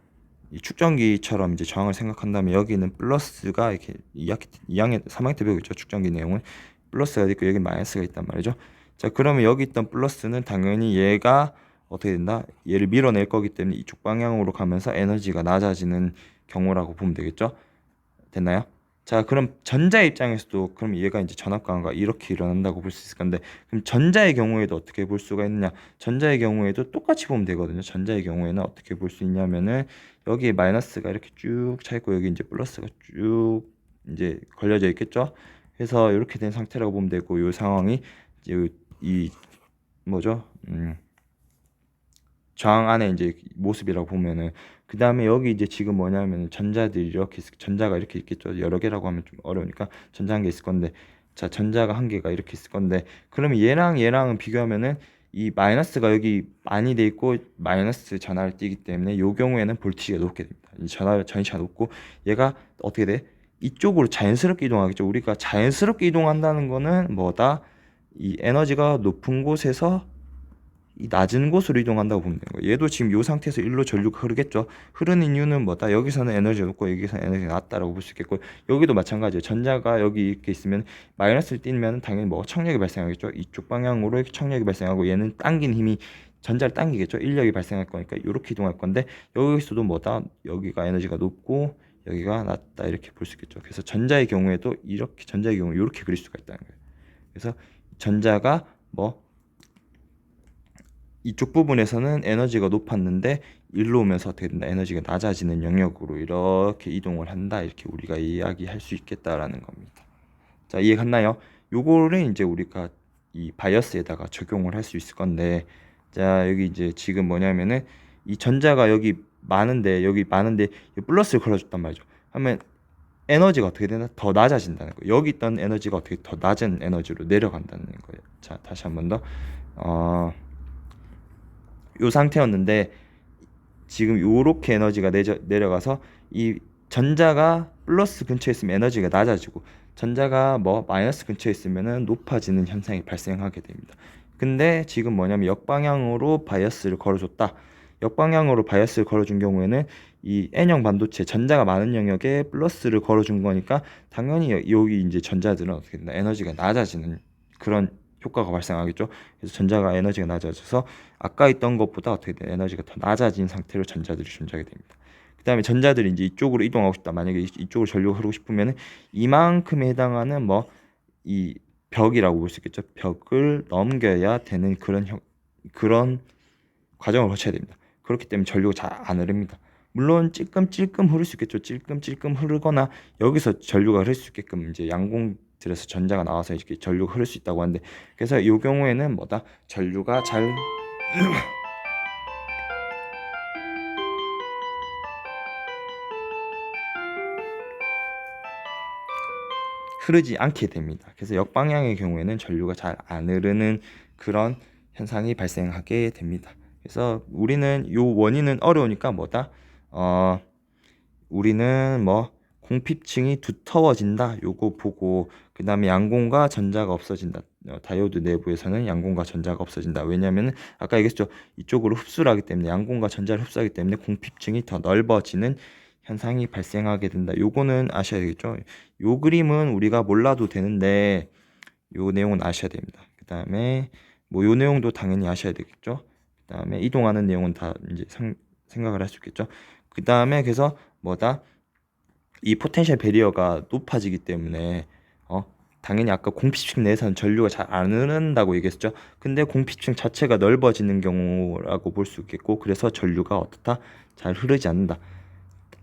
이 축전기처럼 이제 저항을 생각한다면 여기는 플러스가 이렇게 2학년 3학년 때 배우겠죠. 축전기 내용은 플러스가 있고 여기 마이너스가 있단 말이죠. 자 그러면 여기 있던 플러스는 당연히 얘가 어떻게 된다? 얘를 밀어낼 거기 때문에 이쪽 방향으로 가면서 에너지가 낮아지는 경우라고 보면 되겠죠. 됐나요? 자 그럼 전자 입장에서도 그럼 얘가 이제 전압 강화가 이렇게 일어난다고 볼 수 있을 건데 그럼 전자의 경우에도 어떻게 볼 수가 있느냐? 전자의 경우에도 똑같이 보면 되거든요. 전자의 경우에는 어떻게 볼 수 있냐면은 여기에 마이너스가 이렇게 쭉 차 있고 여기 이제 플러스가 쭉 이제 걸려져 있겠죠. 그래서 이렇게 된 상태라고 보면 되고 이 상황이 이제 이 뭐죠? 저항 안에 이제 모습이라고 보면은 그 다음에 여기 이제 지금 뭐냐면 전자들이 이렇게 전자가 이렇게 있겠죠. 여러 개라고 하면 좀 어려우니까 전자 한 개 있을 건데 자 전자가 한 개가 이렇게 있을 건데 그러면 얘랑은 비교하면은 이 마이너스가 여기 많이 돼 있고 마이너스 전하를 띠기 때문에 요 경우에는 볼티지가 높게 됩니다. 이 전이차 높고 얘가 어떻게 돼? 이쪽으로 자연스럽게 이동하겠죠. 우리가 자연스럽게 이동한다는 거는 뭐다? 이 에너지가 높은 곳에서 이 낮은 곳으로 이동한다고 보면 되는 거예요. 얘도 지금 이 상태에서 일로 전류가 흐르겠죠. 흐르는 이유는 뭐다? 여기서는 에너지가 높고 여기서는 에너지가 낮다라고 볼 수 있겠고 여기도 마찬가지예요. 전자가 여기 이렇게 있으면 마이너스를 띄면 당연히 뭐 청력이 발생하겠죠. 이쪽 방향으로 청력이 발생하고 얘는 당긴 힘이 전자를 당기겠죠. 인력이 발생할 거니까 이렇게 이동할 건데 여기서도 뭐다? 여기가 에너지가 높고 여기가 낮다 이렇게 볼 수 있겠죠. 그래서 전자의 경우에도 이렇게 전자의 경우 이렇게 그릴 수가 있다는 거예요. 그래서 전자가 뭐 이쪽 부분에서는 에너지가 높았는데 일로 오면서 어떻게 된다? 에너지가 낮아지는 영역으로 이렇게 이동을 한다. 이렇게 우리가 이야기할 수 있겠다라는 겁니다. 자, 이해 갔나요? 요거를 이제 우리가 이 바이어스에다가 적용을 할 수 있을 건데 자, 여기 이제 지금 뭐냐면은 이 전자가 여기 많은데 플러스를 걸어줬단 말이죠. 하면 에너지가 어떻게 되나? 더 낮아진다는 거예요. 여기 있던 에너지가 어떻게 더 낮은 에너지로 내려간다는 거예요. 자, 다시 한 번 더. 요 상태였는데 지금 요렇게 에너지가 내려가서 이 전자가 플러스 근처에 있으면 에너지가 낮아지고 전자가 뭐 마이너스 근처에 있으면은 높아지는 현상이 발생하게 됩니다. 근데 지금 뭐냐면 역방향으로 바이어스를 걸어줬다. 역방향으로 바이어스를 걸어준 경우에는 이 N형 반도체 전자가 많은 영역에 플러스를 걸어준 거니까 당연히 여기 이제 전자들은 어떻게 된다? 에너지가 낮아지는 그런 효과가 발생하겠죠. 그래서 전자가 에너지가 낮아져서 아까 있던 것보다 어떻게 돼? 에너지가 더 낮아진 상태로 전자들이 존재하게 됩니다. 그 다음에 전자들이 이제 이쪽으로 이동하고 싶다. 만약에 이쪽으로 전류가 흐르고 싶으면은 이만큼에 해당하는 뭐 이 벽이라고 볼 수 있겠죠. 벽을 넘겨야 되는 그런 과정을 거쳐야 됩니다. 그렇기 때문에 전류가 잘 안 흐릅니다. 물론 찔끔찔끔 흐를 수 있겠죠. 찔끔찔끔 흐르거나 여기서 전류가 흐를 수 있게끔 이제 양공들에서 전자가 나와서 이렇게 전류가 흐를 수 있다고 하는데, 그래서 이 경우에는 뭐다? 전류가 잘 흐르지 않게 됩니다. 그래서 역방향의 경우에는 전류가 잘 안 흐르는 그런 현상이 발생하게 됩니다. 그래서 우리는 요 원인은 어려우니까 뭐다? 우리는 뭐 공핍층이 두터워진다. 요거 보고 그 다음에 양공과 전자가 없어진다. 다이오드 내부에서는 양공과 전자가 없어진다. 왜냐하면 아까 얘기했죠. 이쪽으로 흡수를 하기 때문에 양공과 전자를 흡수하기 때문에 공핍층이 더 넓어지는 현상이 발생하게 된다. 요거는 아셔야 되겠죠. 요 그림은 우리가 몰라도 되는데 요 내용은 아셔야 됩니다. 그 다음에 뭐 요 내용도 당연히 아셔야 되겠죠. 그 다음에 이동하는 내용은 다 이제 생각을 할 수 있겠죠. 그 다음에 그래서 뭐다? 이 포텐셜 베리어가 높아지기 때문에 당연히 아까 공피층 내에서는 전류가 잘 안 흐른다고 얘기했죠. 근데 공피층 자체가 넓어지는 경우라고 볼 수 있겠고, 그래서 전류가 어떻다? 잘 흐르지 않는다.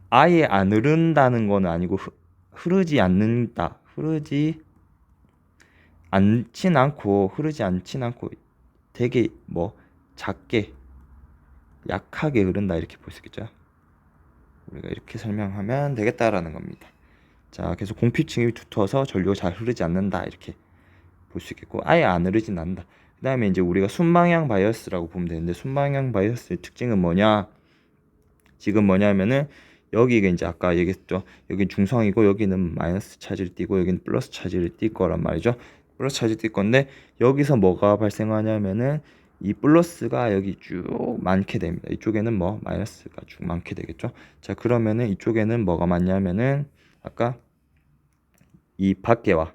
아예 안 흐른다는 건 아니고 흐르지 않는다. 흐르지 않진 않고 되게 뭐 작게 약하게 흐른다 이렇게 볼 수 있겠죠. 우리가 이렇게 설명하면 되겠다라는 겁니다. 자, 그래서 공피층이 두터워서 전류가 잘 흐르지 않는다 이렇게 볼 수 있겠고, 아예 안 흐르진 않는다. 그 다음에 이제 우리가 순방향 바이어스라고 보면 되는데, 순방향 바이어스의 특징은 뭐냐? 지금 뭐냐면은 여기가 이제 아까 얘기했죠. 여기 중성이고 여기는 마이너스 차지를 띠고 여기는 플러스 차지를 띌 거란 말이죠. 플러스 차지 띌 건데 여기서 뭐가 발생하냐면은 이 플러스가 여기 쭉 많게 됩니다. 이쪽에는 뭐 마이너스가 쭉 많게 되겠죠. 자, 그러면은 이쪽에는 뭐가 많냐면은 아까 이 밖에와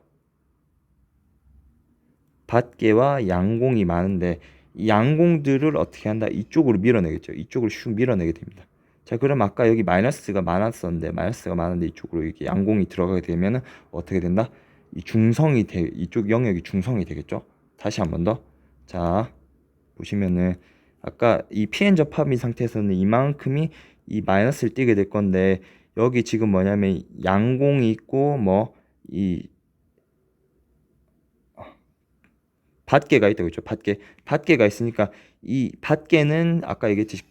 양공이 많은데 이 양공들을 어떻게 한다? 이쪽으로 밀어내겠죠. 이쪽으로 슉 밀어내게 됩니다. 자, 그럼 아까 여기 마이너스가 많은데 이쪽으로 이렇게 양공이 들어가게 되면은 어떻게 된다? 이쪽 영역이 중성이 되겠죠. 다시 한 번 더. 자, 보시면은 아까 이 pn 접합인 상태에서는 이만큼이 이 마이너스를 띄게 될 건데, 여기 지금 뭐냐면 양공이 있고 뭐이 밭개가 있다고 했죠. 밭개가 있으니까 이 밭개는 아까 얘기했듯이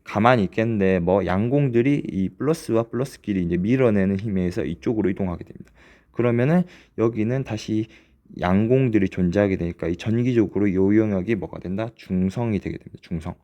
가만히 있겠는데 뭐 양공들이 이 플러스와 플러스끼리 이제 밀어내는 힘에 의해서 이쪽으로 이동하게 됩니다. 그러면은 여기는 다시 양공들이 존재하게 되니까 이 전기적으로 이 영역이 뭐가 된다? 중성이 되게 됩니다. 중성.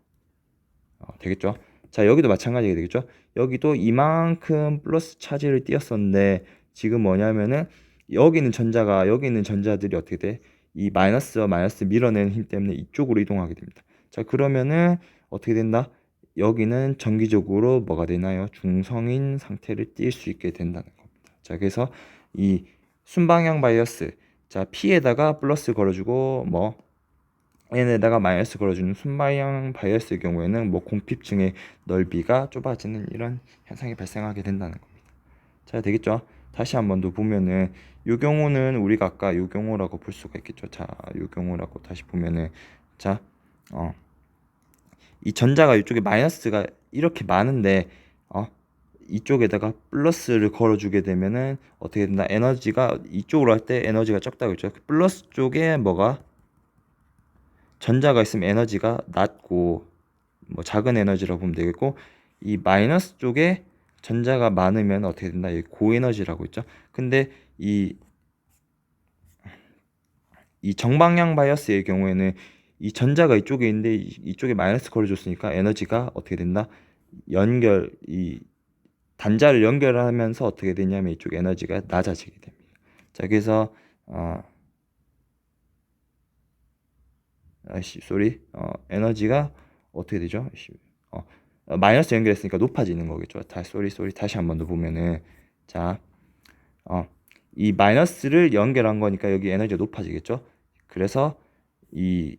되겠죠? 자, 여기도 마찬가지가 되겠죠? 여기도 이만큼 플러스 차지를 띄었었는데 지금 뭐냐면은 여기 있는 전자들이 어떻게 돼? 이 마이너스와 마이너스 밀어내는 힘 때문에 이쪽으로 이동하게 됩니다. 자, 그러면은 어떻게 된다? 여기는 정기적으로 뭐가 되나요? 중성인 상태를 띌 수 있게 된다는 겁니다. 자, 그래서 이 순방향 바이어스, 자, P에다가 플러스 걸어주고 뭐 N에다가 마이너스 걸어주는 순방향 바이어스의 경우에는 뭐 공핍층의 넓이가 좁아지는 이런 현상이 발생하게 된다는 겁니다. 자, 되겠죠? 다시 한 번 더 보면은 이 경우는 우리가 아까 이 경우라고 볼 수가 있겠죠. 자, 이 경우라고 다시 보면은 자, 이 전자가 이쪽에 마이너스가 이렇게 많은데 이쪽에다가 플러스를 걸어주게 되면은 어떻게 된다? 에너지가 이쪽으로 할 때 에너지가 적다고 했죠. 플러스 쪽에 뭐가 전자가 있으면 에너지가 낮고 뭐 작은 에너지라고 보면 되겠고, 이 마이너스 쪽에 전자가 많으면 어떻게 된다? 이 고에너지라고 했죠. 근데 이 정방향 바이어스의 경우에는 이 전자가 이쪽에 있는데 이쪽에 마이너스 걸어줬으니까 에너지가 어떻게 된다? 이 단자를 연결하면서 어떻게 되냐면 이쪽 에너지가 낮아지게 됩니다. 자, 그래서 에너지가 어떻게 되죠? 마이너스 연결했으니까 높아지는 거겠죠. 다시 한 번 더 보면은, 자, 이 마이너스를 연결한 거니까 여기 에너지가 높아지겠죠. 그래서 이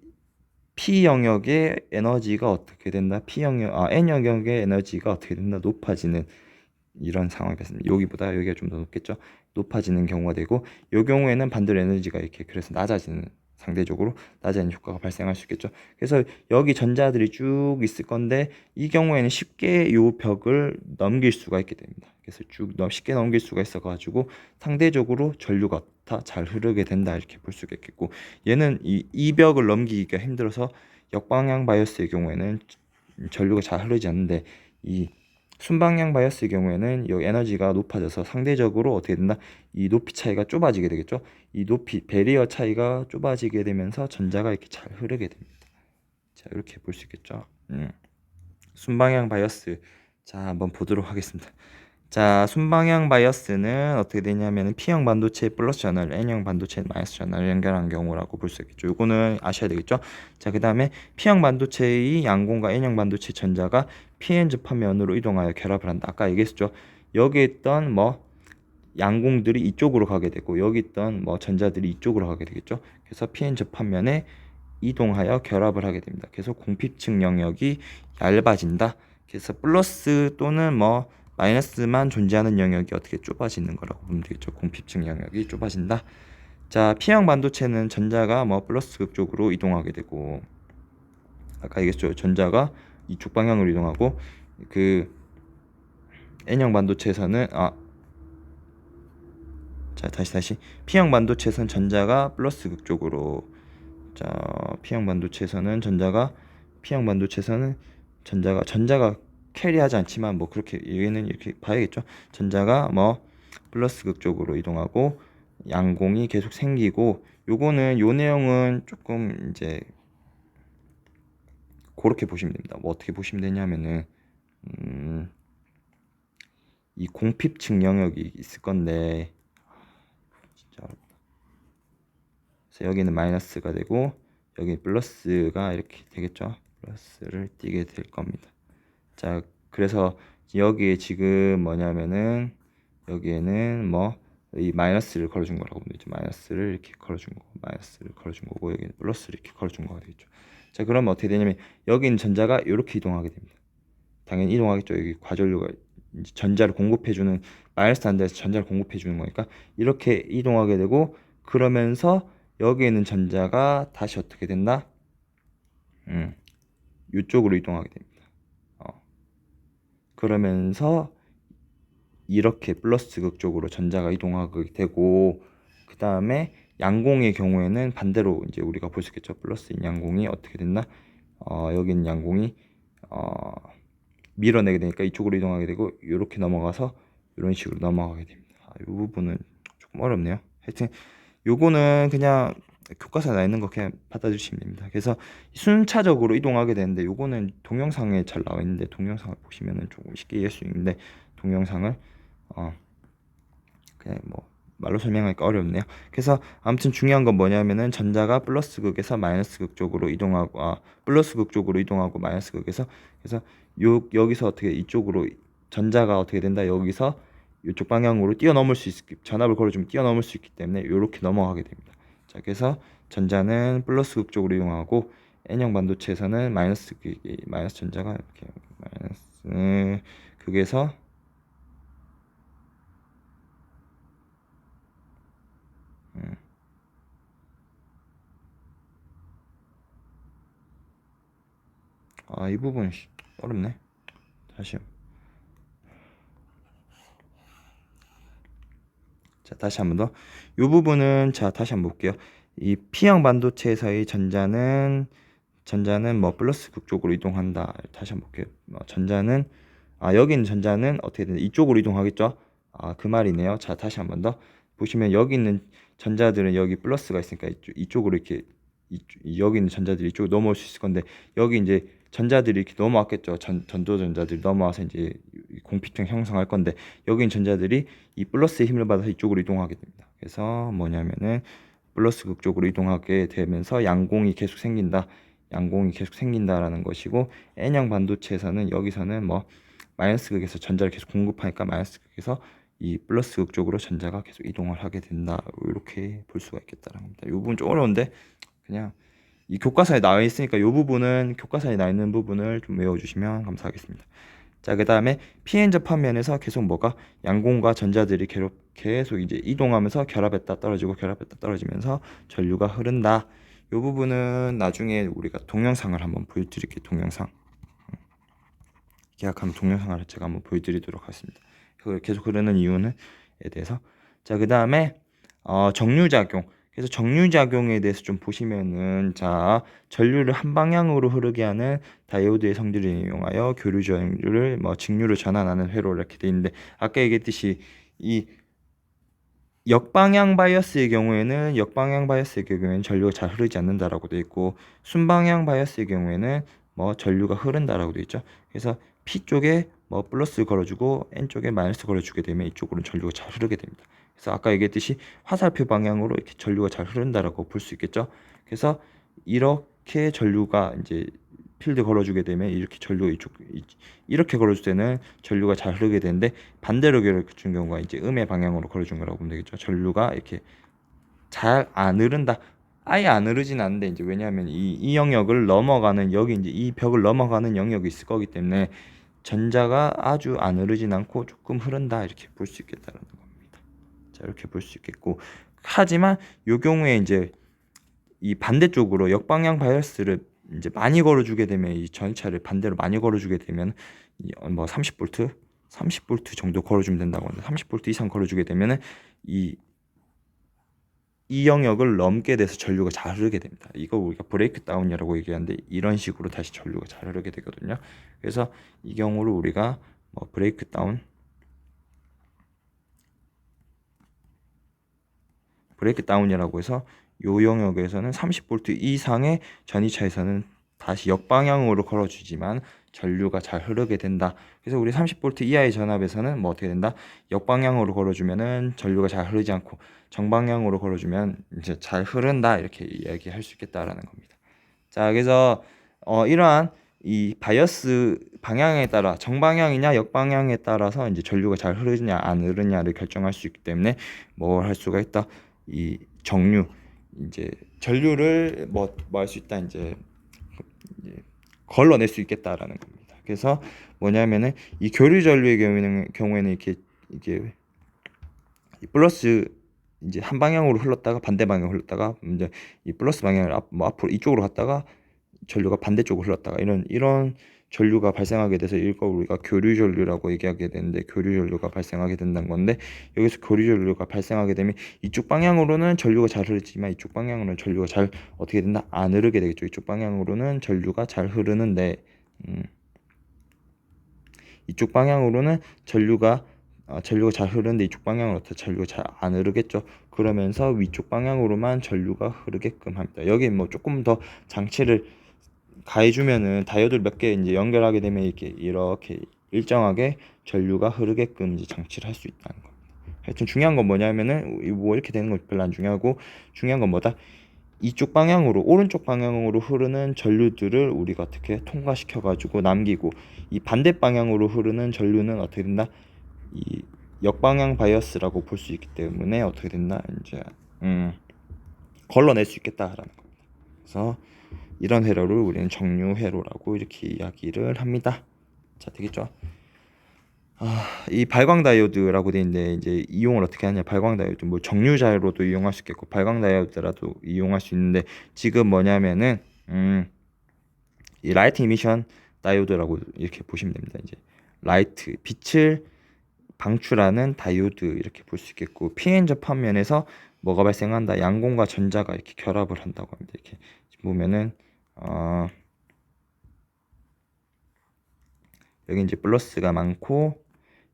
P 영역의 에너지가 어떻게 된다? N 영역의 에너지가 어떻게 된다? 높아지는 이런 상황이 됐습니다. 여기보다 여기가 좀 더 높겠죠. 높아지는 경우가 되고, 이 경우에는 반대로 에너지가 이렇게 그래서 상대적으로 낮아지는 효과가 발생할 수 있겠죠. 그래서 여기 전자들이 쭉 있을 건데, 이 경우에는 쉽게 이 벽을 넘길 수가 있게 됩니다. 그래서 쉽게 넘길 수가 있어 가지고 상대적으로 전류가 다 잘 흐르게 된다, 이렇게 볼 수가 있겠고, 얘는 이 벽을 넘기기가 힘들어서 역방향 바이어스의 경우에는 전류가 잘 흐르지 않는데, 이 순방향 바이어스의 경우에는 이 에너지가 높아져서 상대적으로 어떻게 된다? 이 높이 차이가 좁아지게 되겠죠. 이 높이 베리어 차이가 좁아지게 되면서 전자가 이렇게 잘 흐르게 됩니다. 자, 이렇게 볼 수 있겠죠. 순방향 바이어스, 자, 한번 보도록 하겠습니다. 자, 순방향 바이어스는 어떻게 되냐면 P형 반도체 플러스 전하를 N형 반도체 마이너스 전하를 연결한 경우라고 볼 수 있겠죠. 요거는 아셔야 되겠죠. 자, 그 다음에 P형 반도체의 양공과 N형 반도체 전자가 PN 접합면으로 이동하여 결합을 한다. 아까 얘기했죠. 여기 있던 양공들이 이쪽으로 가게 되고, 여기 있던 전자들이 이쪽으로 가게 되겠죠. 그래서 PN 접합면에 이동하여 결합을 하게 됩니다. 그래서 공핍층 영역이 얇아진다. 그래서 플러스 또는 마이너스만 존재하는 영역이 어떻게 좁아지는 거라고 보면 되겠죠. 공핍층 영역이 좁아진다. 자, P형 반도체는 전자가 플러스 극 쪽으로 이동하게 되고, 아까 얘기했죠. 전자가 이쪽 방향으로 이동하고, 그 N형 반도체에서는 자, 다시 P형 반도체에서는 전자가 플러스 극 쪽으로, 자, P형 반도체에서는 전자가 캐리하지 않지만 그렇게 얘는 이렇게 봐야겠죠. 전자가 플러스 극 쪽으로 이동하고 양공이 계속 생기고, 요거는 요 내용은 조금 이제 그렇게 보시면 됩니다. 어떻게 보시면 되냐면은 이 공핍층 영역이 있을 건데, 진짜 어렵다. 그래서 여기는 마이너스가 되고 여기 플러스가 이렇게 되겠죠. 플러스를 띄게 될 겁니다. 자, 그래서 여기에 지금 뭐냐면은 여기에는 이 마이너스를 걸어준 거라고 보면 되죠. 마이너스를 이렇게 걸어준 거고 여기는 플러스를 이렇게 걸어준 거가 되겠죠. 자, 그러면 어떻게 되냐면 여기는 전자가 이렇게 이동하게 됩니다. 당연히 이동하겠죠. 여기 과전류가 이제 전자를 공급해주는, 마이너스 단자에서 전자를 공급해주는 거니까 이렇게 이동하게 되고, 그러면서 여기에 있는 전자가 다시 어떻게 된다? 이쪽으로 이동하게 됩니다. 그러면서 이렇게 플러스 극 쪽으로 전자가 이동하게 되고, 그 다음에 양공의 경우에는 반대로 이제 우리가 볼 수 있겠죠. 플러스인 양공이 어떻게 됐나? 여기 있는 양공이 밀어내게 되니까 이쪽으로 이동하게 되고, 이렇게 넘어가서 이런 식으로 넘어가게 됩니다. 이 부분은 조금 어렵네요. 하여튼 요거는 그냥 교과서에 나 있는 거 그냥 받아주시면 됩니다. 그래서 순차적으로 이동하게 되는데, 요거는 동영상에 잘 나와 있는데 동영상을 보시면은 조금 쉽게 이해할 수 있는데, 동영상을 그냥 말로 설명하기가 어렵네요. 그래서 아무튼 중요한 건 뭐냐면은 전자가 플러스 극에서 마이너스 극 쪽으로 이동하고, 플러스 극 쪽으로 이동하고 마이너스 극에서, 그래서 여기서 어떻게 이쪽으로 전자가 어떻게 된다? 여기서 이쪽 방향으로 전압을 걸어주면 뛰어넘을 수 있기 때문에 이렇게 넘어가게 됩니다. 자, 그래서 전자는 플러스 극 쪽으로 이동하고, N형 반도체에서는 마이너스 전자가 이렇게 마이너스 극에서 이 부분 어렵네. 다시 한 번 더. 이 부분은 다시 한번 볼게요. 이 P형 반도체에서의 전자는 플러스 극 쪽으로 이동한다. 다시 한번 볼게요. 여기 있는 전자는 어떻게 되나? 이쪽으로 이동하겠죠? 그 말이네요. 자, 다시 한 번 더. 보시면 여기 있는 전자들은 여기 플러스가 있으니까 이쪽으로 이렇게 여기 있는 전자들이 이쪽으로 넘어올 수 있을 건데, 여기 이제 전자들이 이렇게 넘어왔겠죠. 전도 전자들이 넘어와서 이제 공핍층 형성할 건데, 여기 있는 전자들이 이 플러스의 힘을 받아서 이쪽으로 이동하게 됩니다. 그래서 뭐냐면은 플러스 극 쪽으로 이동하게 되면서 양공이 계속 생긴다. 양공이 계속 생긴다라는 것이고, N형 반도체에서는 여기서는 뭐 마이너스 극에서 전자를 계속 공급하니까 마이너스 극에서 이 플러스 극 쪽으로 전자가 계속 이동을 하게 된다. 이렇게 볼 수가 있겠다라는 겁니다. 이 부분 좀 어려운데 그냥 이 교과서에 나와 있으니까 이 부분은 교과서에 나와 있는 부분을 좀 외워주시면 감사하겠습니다. 자, 그 다음에 pn 접합면에서 계속 뭐가 양공과 전자들이 계속 이제 이동하면서 결합했다 떨어지고 결합했다 떨어지면서 전류가 흐른다. 이 부분은 나중에 우리가 동영상을 한번 보여드릴게요. 동영상. 계약하면 동영상을 제가 한번 보여드리도록 하겠습니다. 계속 흐르는 이유는에 대해서. 자, 그 다음에 정류작용. 그래서 정류작용에 대해서 좀 보시면은, 자, 전류를 한 방향으로 흐르게 하는 다이오드의 성질을 이용하여 교류 전류를 직류로 전환하는 회로 이렇게 돼 있는데, 아까 얘기했듯이 이 역방향 바이어스의 경우에는 전류가 잘 흐르지 않는다라고 돼 있고, 순방향 바이어스의 경우에는 전류가 흐른다라고 돼 있죠. 그래서 P 쪽에 플러스 걸어주고 N 쪽에 마이너스 걸어주게 되면 이쪽으로는 전류가 잘 흐르게 됩니다. 그래서 아까 얘기했듯이 화살표 방향으로 이렇게 전류가 잘 흐른다라고 볼 수 있겠죠. 그래서 이렇게 전류가 이제 필드 걸어주게 되면 이렇게 이렇게 걸어줄 때는 전류가 잘 흐르게 되는데, 반대로 걸어준 경우가 이제 음의 방향으로 걸어준 거라고 보면 되겠죠. 전류가 이렇게 잘 안 흐른다. 아예 안 흐르진 않는데, 이제 왜냐하면 이 영역을 넘어가는, 여기 이제 이 벽을 넘어가는 영역이 있을 거기 때문에 전자가 아주 안 흐르진 않고 조금 흐른다, 이렇게 볼 수 있겠다는 겁니다. 자, 이렇게 볼 수 있겠고, 하지만 이 경우에 이제 이 반대쪽으로 역방향 바이어스를 이제 많이 걸어주게 되면, 이 전차를 반대로 많이 걸어주게 되면 30V 정도 걸어주면 된다고 하는데, 30V 이상 걸어주게 되면은 이 영역을 넘게 돼서 전류가 잘 흐르게 됩니다. 이거 우리가 브레이크 다운이라고 얘기하는데, 이런 식으로 다시 전류가 잘 흐르게 되거든요. 그래서 이 경우를 우리가 브레이크 다운이라고 해서, 요 영역에서는 30V 이상의 전이차에서는 다시 역방향으로 걸어주지만 전류가 잘 흐르게 된다. 그래서 우리 30V 이하의 전압에서는 어떻게 된다? 역방향으로 걸어주면은 전류가 잘 흐르지 않고, 정방향으로 걸어주면 이제 잘 흐른다, 이렇게 이야기할 수 있겠다라는 겁니다. 자, 그래서 이러한 이 바이어스 방향에 따라, 정방향이냐 역방향에 따라서 이제 전류가 잘 흐르냐 안 흐르냐를 결정할 수 있기 때문에 뭘 할 수가 있다. 이 정류, 이제 전류를 할 수 있다, 이제 걸러낼 수 있겠다라는 겁니다. 그래서 뭐냐면은 이 교류 전류의 경우에는 이게 플러스 이제 한 방향으로 흘렀다가 반대 방향으로 흘렀다가, 이제 이 플러스 방향을 앞으로 이쪽으로 갔다가 전류가 반대쪽으로 흘렀다가, 이런 전류가 발생하게 돼서 이걸 우리가 교류 전류라고 얘기하게 되는데, 교류 전류가 발생하게 된다는 건데, 여기서 교류 전류가 발생하게 되면 이쪽 방향으로는 전류가 잘 흐르지만 이쪽 방향으로는 전류가 잘 어떻게 된다? 안 흐르게 되겠죠. 이쪽 방향으로는 전류가 잘 흐르는데, 이쪽 방향으로는 전류가 잘 흐르는데 이쪽 방향으로 전류가 잘 안 흐르겠죠. 그러면서 위쪽 방향으로만 전류가 흐르게끔 합니다. 여기 조금 더 장치를 가해주면은 다이오드를 몇 개 이제 연결하게 되면 이렇게 일정하게 전류가 흐르게끔 이제 장치를 할 수 있다는 겁니다. 하여튼 중요한 건 뭐냐면은, 이렇게 되는 건 별로 안 중요하고, 중요한 건 뭐다? 이쪽 방향으로, 오른쪽 방향으로 흐르는 전류들을 우리가 어떻게 통과시켜 가지고 남기고, 이 반대 방향으로 흐르는 전류는 어떻게 된다? 이 역방향 바이어스라고 볼 수 있기 때문에 어떻게 된다? 이제 걸러낼 수 있겠다라는 겁니다. 그래서 이런 회로를 우리는 정류 회로라고 이렇게 이야기를 합니다. 자, 되겠죠? 이 발광 다이오드라고 돼 있는데, 이제 이용을 어떻게 하냐? 발광 다이오드 정류 자료로도 이용할 수 있겠고 발광 다이오드라도 이용할 수 있는데, 지금 뭐냐면은 이 라이트 이미션 다이오드라고 이렇게 보시면 됩니다. 이제 라이트, 빛을 방출하는 다이오드, 이렇게 볼 수 있겠고, pn 접합면에서 뭐가 발생한다? 양공과 전자가 이렇게 결합을 한다고 합니다. 이렇게 보면은 여기 이제 플러스가 많고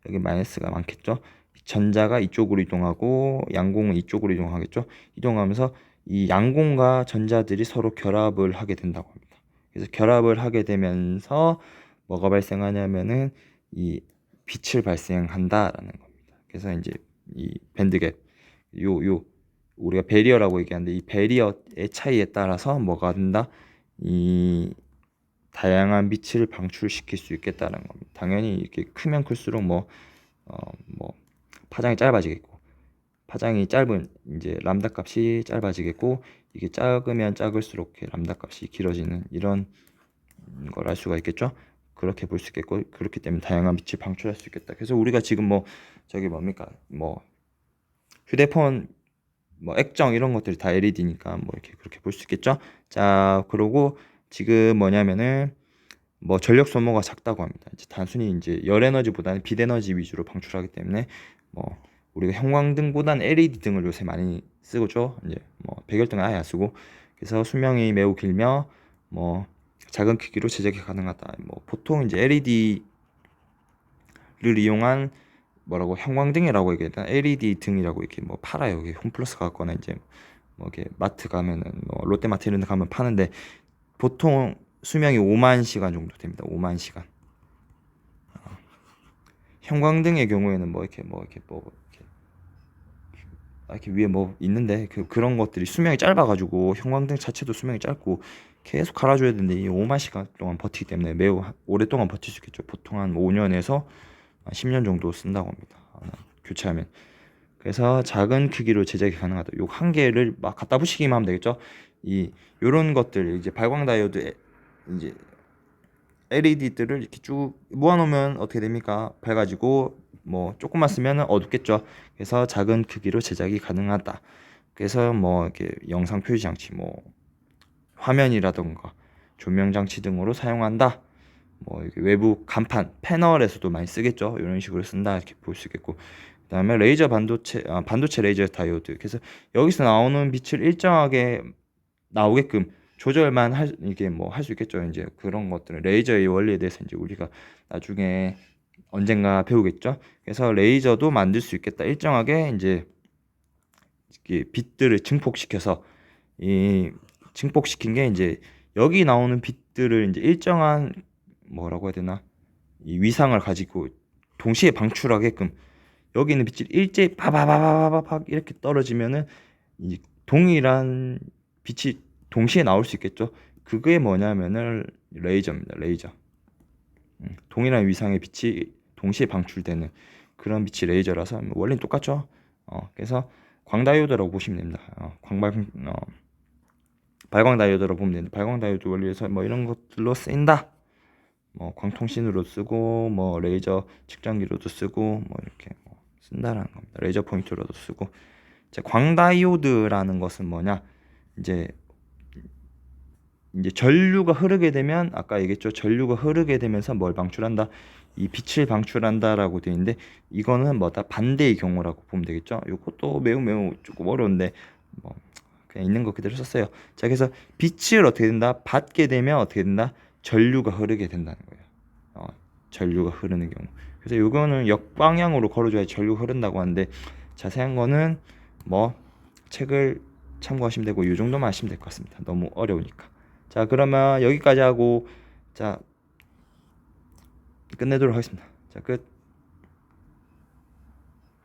여기 마이너스가 많겠죠. 전자가 이쪽으로 이동하고 양공은 이쪽으로 이동하겠죠. 이동하면서 이 양공과 전자들이 서로 결합을 하게 된다고 합니다. 그래서 결합을 하게 되면서 뭐가 발생하냐면은 이 빛을 발생한다라는 겁니다. 그래서 이제 이 밴드갭, 요 우리가 배리어라고 얘기하는데 이 배리어의 차이에 따라서 뭐가 된다? 이 다양한 빛을 방출시킬 수 있겠다는 겁니다. 당연히 이렇게 크면 클수록 뭐 파장이 짧아지겠고, 파장이 짧은 이제 람다 값이 짧아지겠고, 이게 작으면 작을수록 람다 값이 길어지는 이런 걸 알 수가 있겠죠. 그렇게 볼 수 있겠고, 그렇기 때문에 다양한 빛을 방출할 수 있겠다. 그래서 우리가 지금 저기 뭡니까 휴대폰 액정 이런 것들이 다 LED니까 이렇게 그렇게 볼 수 있겠죠. 자, 그러고 지금 뭐냐면은 전력 소모가 작다고 합니다. 이제 단순히 이제 열 에너지보다는 빛 에너지 위주로 방출하기 때문에 우리가 형광등보다는 LED 등을 요새 많이 쓰고죠. 이제 백열등은 아예 안 쓰고, 그래서 수명이 매우 길며 작은 크기로 제작이 가능하다. 보통 이제 LED를 이용한 형광등이라고 얘기해야 되나? LED 등이라고 이렇게 팔아요. 여기 홈플러스 가거나 이제 이렇게 마트 가면은 롯데마트 이런 데 가면 파는데, 보통 수명이 5만 시간 정도 됩니다. 5만 시간. 형광등의 경우에는 이렇게 위에 있는데 그런 것들이 수명이 짧아가지고 형광등 자체도 수명이 짧고 계속 갈아줘야 되는데 이 5만 시간 동안 버티기 때문에 매우 오랫동안 버틸 수 있겠죠. 보통 한 5년에서 10년 정도 쓴다고 합니다. 교체하면. 그래서 작은 크기로 제작이 가능하다. 요 한 개를 막 갖다 붙이기만 하면 되겠죠. 요런 것들 이제 발광 다이오드 이제 LED들을 이렇게 쭉 모아놓으면 어떻게 됩니까? 밝아지고 조금만 쓰면 어둡겠죠. 그래서 작은 크기로 제작이 가능하다. 그래서 이렇게 영상 표시 장치, 화면이라던가 조명 장치 등으로 사용한다. 이렇게 외부 간판, 패널에서도 많이 쓰겠죠. 이런 식으로 쓴다 이렇게 볼 수 있겠고, 그다음에 레이저 반도체 레이저 다이오드. 그래서 여기서 나오는 빛을 일정하게 나오게끔 조절만 이게 할 수 있겠죠. 이제 그런 것들은 레이저의 원리에 대해서 이제 우리가 나중에 언젠가 배우겠죠. 그래서 레이저도 만들 수 있겠다. 일정하게 이제 빛들을 증폭시켜서 증폭시킨 게 이제 여기 나오는 빛들을 이제 일정한 뭐라고 해야 되나? 이 위상을 가지고 동시에 방출하게끔 여기 있는 빛이 일제히 파바바바바박 이렇게 떨어지면은 이 동일한 빛이 동시에 나올 수 있겠죠. 그게 뭐냐면은 레이저입니다. 레이저. 동일한 위상의 빛이 동시에 방출되는 그런 빛이 레이저라서 원래는 똑같죠. 그래서 광다이오드라고 보시면 됩니다. 발광 다이오드라고 보면 되는데, 발광 다이오드 원리에서 이런 것들로 쓰인다. 광통신으로 쓰고 레이저 측정기로도 쓰고 이렇게 쓴다라는 겁니다. 레이저 포인터로도 쓰고. 자, 광다이오드라는 것은 뭐냐? 이제 전류가 흐르게 되면 아까 얘기했죠. 전류가 흐르게 되면서 뭘 방출한다? 이 빛을 방출한다라고 되어 있는데, 이거는 반대의 경우라고 보면 되겠죠. 이것도 매우 조금 어려운데 그냥 있는 거 그대로 썼어요. 자, 그래서 빛을 어떻게 된다? 받게 되면 어떻게 된다? 전류가 흐르게 된다는 거예요. 전류가 흐르는 경우. 그래서 이거는 역방향으로 걸어줘야 전류가 흐른다고 하는데, 자세한 거는 책을 참고하시면 되고 이 정도만 하시면 될 것 같습니다. 너무 어려우니까. 자, 그러면 여기까지 하고 자 끝내도록 하겠습니다. 자, 끝.